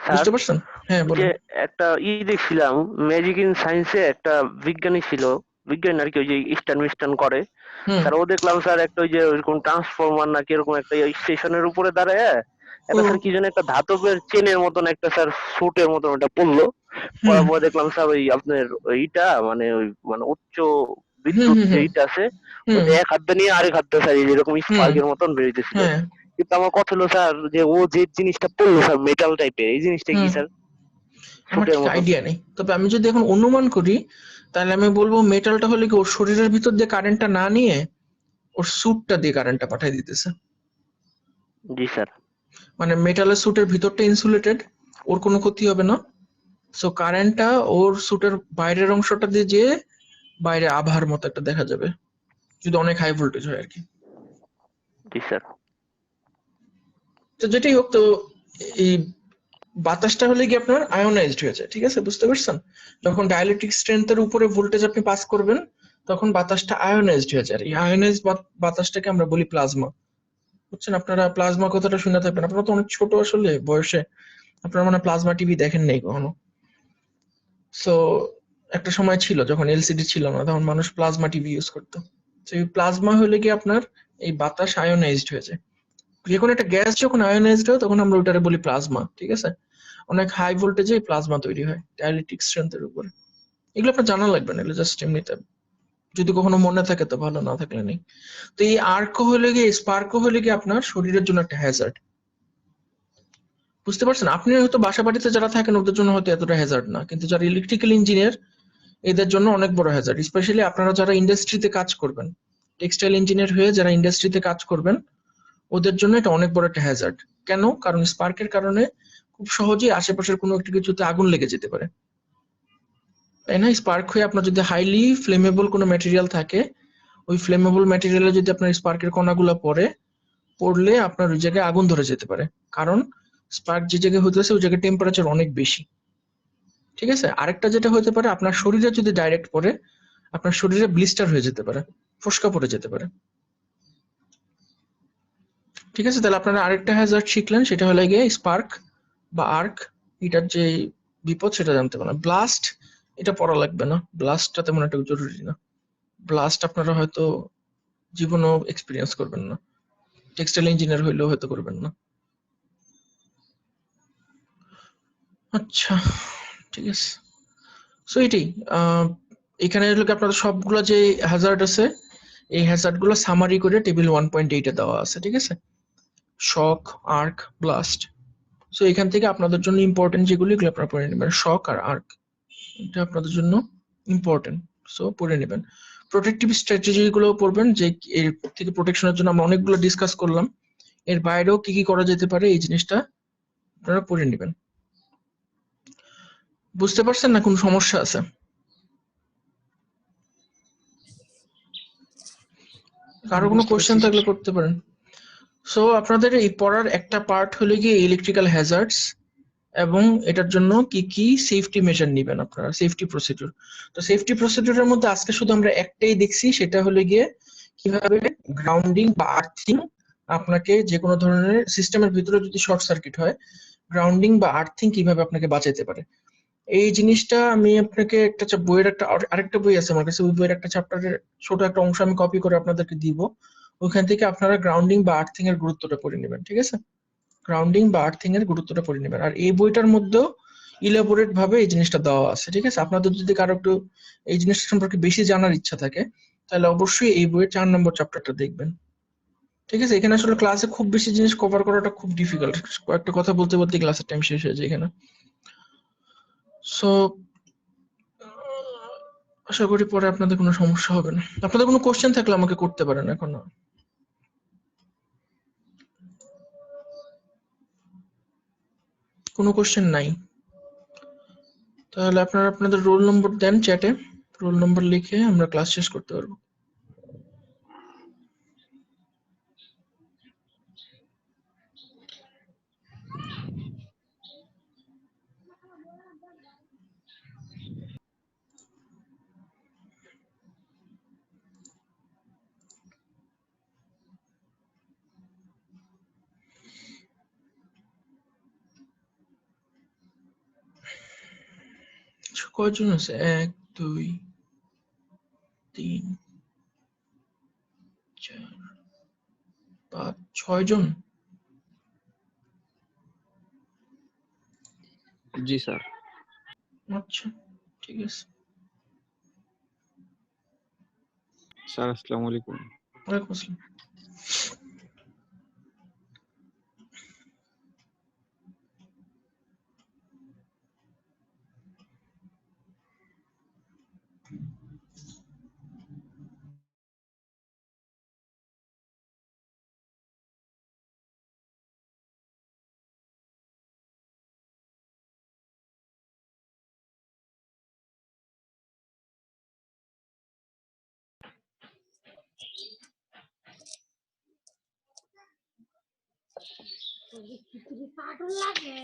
স্যার বুঝতে পারছেন? হ্যাঁ যে বলেন। একটা দেখছিলাম, ম্যাজিক ইন সায়েন্সে একটা বিজ্ঞানী ছিল, বিজ্ঞানী আর কি, ওই যে স্ট্যান্ড মিস্টান করে হুম স্যার। ও দেখলাম স্যার একটা ওই যে ওইরকম ট্রান্সফরমার না কিরকম একটা স্টেশনের উপরে দাঁড়ায় একটা হুম স্যার কি যেন একটা ধাতবের চেনের মতন একটা স্যার সুটের মতন ওটা পড়লো। হুম পড়ার পরে দেখলাম স্যার ওই আপনার ওইটা মানে ওই মানে উচ্চ হুম বিদ্যুৎ হুম যে হুম এইটা আছে হুম ওইটা এক হাত দিয়ে নিয়ে আরেক হাত দিয়ে স্যার এরকম হুম স্পার্কের মতন বেরিয়েছিল। হ্যাঁ কিন্তু আমার কথা হলো স্যার যে ও যে জিনিসটা পড়লো স্যার মেটাল টাইপের, এই জিনিসটা কি হুম স্যার আমার সুটের ঠিক মতন? আইডিয়া নেই, তবে আমি যদি এখন অনুমান করি তাহলে আমি বলবো মেটালটা হলে কি ওর শরীরের ভিতর দিয়ে কারেন্টটা না নিয়ে ওর স্যুটটা দিয়ে কারেন্টটা পাঠিয়ে দিতেছে। জি স্যার। মানে মেটালের স্যুটের ভিতরটা ইনসুলেটেড, ওর কোনো ক্ষতি হবে না। সো কারেন্টটা ওর স্যুটের বাইরের অংশটা দিয়ে যেয়ে বাইরে আভার মতো একটা দেখা যাবে, যদি অনেক হাই ভোল্টেজ হয় আর কি। জি স্যার। তো যেটাই হোক, তো এই বাতাসটা হলে কি আপনার আয়োনাইজড হয়ে যায়, ঠিক আছে? বুঝতে পারছেন? যখন ডাইইলেকট্রিক স্ট্রেংথের উপরে ভোল্টেজ আপনি পাস করবেন তখন বাতাসটা আয়োনাইজড হয়ে যায়। এই আয়োনাইজড বাতাসটাকে আমরা বলি প্লাজমা। বুঝছেন? আপনারা প্লাজমা কথাটা শুনে থাকবেন, আপনারা তো অনেক ছোট আসলে বয়সে, আপনারা মানে প্লাজমা টিভি দেখেন নাই কখনো। সো একটা সময় ছিল যখন এলসিডি ছিল না তখন মানুষ প্লাজমা টিভি ইউজ করতো। তো এই প্লাজমা হলে কি আপনার এই বাতাস আয়োনাইজড হয়ে যায়। যে কোনো একটা গ্যাস যখন আয়োনাইজড হয় তখন আমরা ওটারে বলি প্লাজমা, ঠিক আছে? অনেক হাই ভোল্টেজে প্লাজমা তৈরি হয় ডাইইলেকট্রিক স্ট্রেংথের উপরে। এগুলো আপনার জানা লাগবে না, এগুলো জাস্ট এমনিতে যদি কখনো মনে থাকে তো ভালো, না থাকলে নেই। তো এই আর্ক হলে গিয়ে স্পার্ক হলে গিয়ে আপনার শরীরের জন্য একটা হ্যাজার্ড, বুঝতে পারছেন? আপনি হয়তো বাসা বাড়িতে যারা থাকেন ওদের জন্য হয়তো এতটা হ্যাজার্ড না, কিন্তু যারা ইলেকট্রিক্যাল ইঞ্জিনিয়ার এদের জন্য অনেক বড় হ্যাজার্ড। স্পেশালি আপনারা যারা ইন্ডাস্ট্রিতে কাজ করবেন, টেক্সটাইল ইঞ্জিনিয়ার হয়ে যারা ইন্ডাস্ট্রিতে কাজ করবেন ওদের জন্য এটা অনেক বড় একটা হ্যাজার্ড। কেন? কারণ স্পার্কের কারণে খুব সহজেই আশেপাশের কোনো একটা কিছুতে আগুন লেগে যেতে পারে, তাই না? স্পার্ক হয়ে আপনার যদি হাইলি ফ্লেমেবল কোনো ম্যাটেরিয়াল থাকে, ওই ফ্লেমেবল ম্যাটেরিয়ালে যদি আপনার স্পার্কের কণাগুলো পড়লে আপনার ওই জায়গায় আগুন ধরে যেতে পারে। কারণ স্পার্ক যে জায়গায় হতেছে ওই জায়গায় টেম্পারেচার অনেক বেশি, ঠিক আছে? আরেকটা যেটা হতে পারে আপনার শরীরে যদি ডাইরেক্ট পড়ে আপনার শরীরে ব্লিস্টার হয়ে যেতে পারে, ফোস্কা পড়ে যেতে পারে, ঠিক আছে? তাহলে আপনারা আরেকটা হ্যাজার্ড শিখলেন, সেটা হলো গিয়ে স্পার্ক বা আর্ক। এটার যে বিপদ সেটা জানতে পারলাম। ব্লাস্ট এটা পড়া লাগবে না, ব্লাস্টটা তেমন একটা জরুরি না। ব্লাস্ট আপনারা হয়তো জীবনেও এক্সপিরিয়েন্স করবেন না, টেক্সটাইল ইঞ্জিনিয়ার হইলেও হয়তো করবেন না। আচ্ছা ঠিক আছে। সো এটাই এখানে হলো কি আপনাদের সবগুলো যে হ্যাজার্ড আছে এই হ্যাজার্ড গুলো সামারি করে টেবিল 1.8 এ দেওয়া আছে, ঠিক আছে? শক, আর্ক, ব্লাস্ট। সো এখান থেকে আপনাদের জন্য ইম্পর্টেন্ট যেগুলো এগুলো আপনারা পড়ে নেবেন। শক আর আর্ক এটা আপনাদের জন্য ইম্পর্টেন্ট, সো পড়ে নেবেন। প্রোটেক্টিভ স্ট্র্যাটেজি গুলো পড়বেন, যে এর থেকে প্রোটেকশনের জন্য আমরা অনেকগুলো ডিসকাস করলাম, এর বাইরেও কি কি করা যেতে পারে এই জিনিসটা আপনারা পড়ে নেবেন। বুঝতে পারছেন না কোনো সমস্যা আছে? কারো কোনো বুঝতে কোশ্চেন পারছি থাকলে স্যার। করতে পারেন। সো আপনাদের এই পড়ার একটা পার্ট হলো গিয়ে ইলেকট্রিক্যাল হ্যাজার্ডস এবং এটার জন্য কি কি সেফটি মেজার নেবেন আপনারা, সেফটি প্রসিডিউর। তো সেফটি প্রসিডিউরের মধ্যে আজকে শুধু আমরা একটাই দেখছি, সেটা হলো গিয়ে কিভাবে গ্রাউন্ডিং বা আর্থিং আপনাকে যে কোনো ধরনের সিস্টেমের ভিতরে যদি শর্ট সার্কিট হয় গ্রাউন্ডিং বা আর্থিং কিভাবে আপনাকে বাঁচাতে পারে। এই জিনিসটা আমি আপনাকে একটা বইয়ের একটা আরেকটা বই আছে আমার কাছে, ওই বইয়ের একটা চ্যাপ্টারের ছোট একটা অংশ আমি কপি করে আপনাদেরকে দিব। ওখান থেকে আপনারা গ্রাউন্ডিং বা আর্থিং এর গুরুত্বটা পড়ে নেবেন, ঠিক আছে? গ্রাউন্ডিং বা আর্থিং এর গুরুত্বটা পড়ে নেবেন। আর এই বইটার মধ্যেও ইলাবোরেট ভাবে এই জিনিসটা দেওয়া আছে, ঠিক আছে? আপনাদের যদি কারো একটু এই জিনিসটা সম্পর্কে বেশি জানার ইচ্ছা থাকে তাহলে অবশ্যই এই বইয়ের 4 নম্বর চ্যাপ্টারটা দেখবেন, ঠিক আছে? এখানে আসলে ক্লাসে খুব বেশি জিনিস কভার করাটা খুব ডিফিকাল্ট, কয়েকটা কথা বলতে বলতে ক্লাসের টাইম শেষ হয়ে যায় এখানে। সো আশা করি পরে আপনাদের কোনো সমস্যা হবে না। আপনাদের কোনো কোশ্চেন থাকলে আমাকে করতে পারেন এখন। কোনো কোশ্চেন নাই? তাহলে আপনারা আপনাদের রোল নম্বর দেন চ্যাটে, রোল নম্বর লিখে আমরা ক্লাস শেষ করতে পারবো। কয়জন আছে? 1 2 3 4 5 6 জন। জি স্যার। আচ্ছা ঠিক আছে। স্যার আসসালামু আলাইকুম। ওয়ালাইকুম আসসালাম। পাগল লাগে।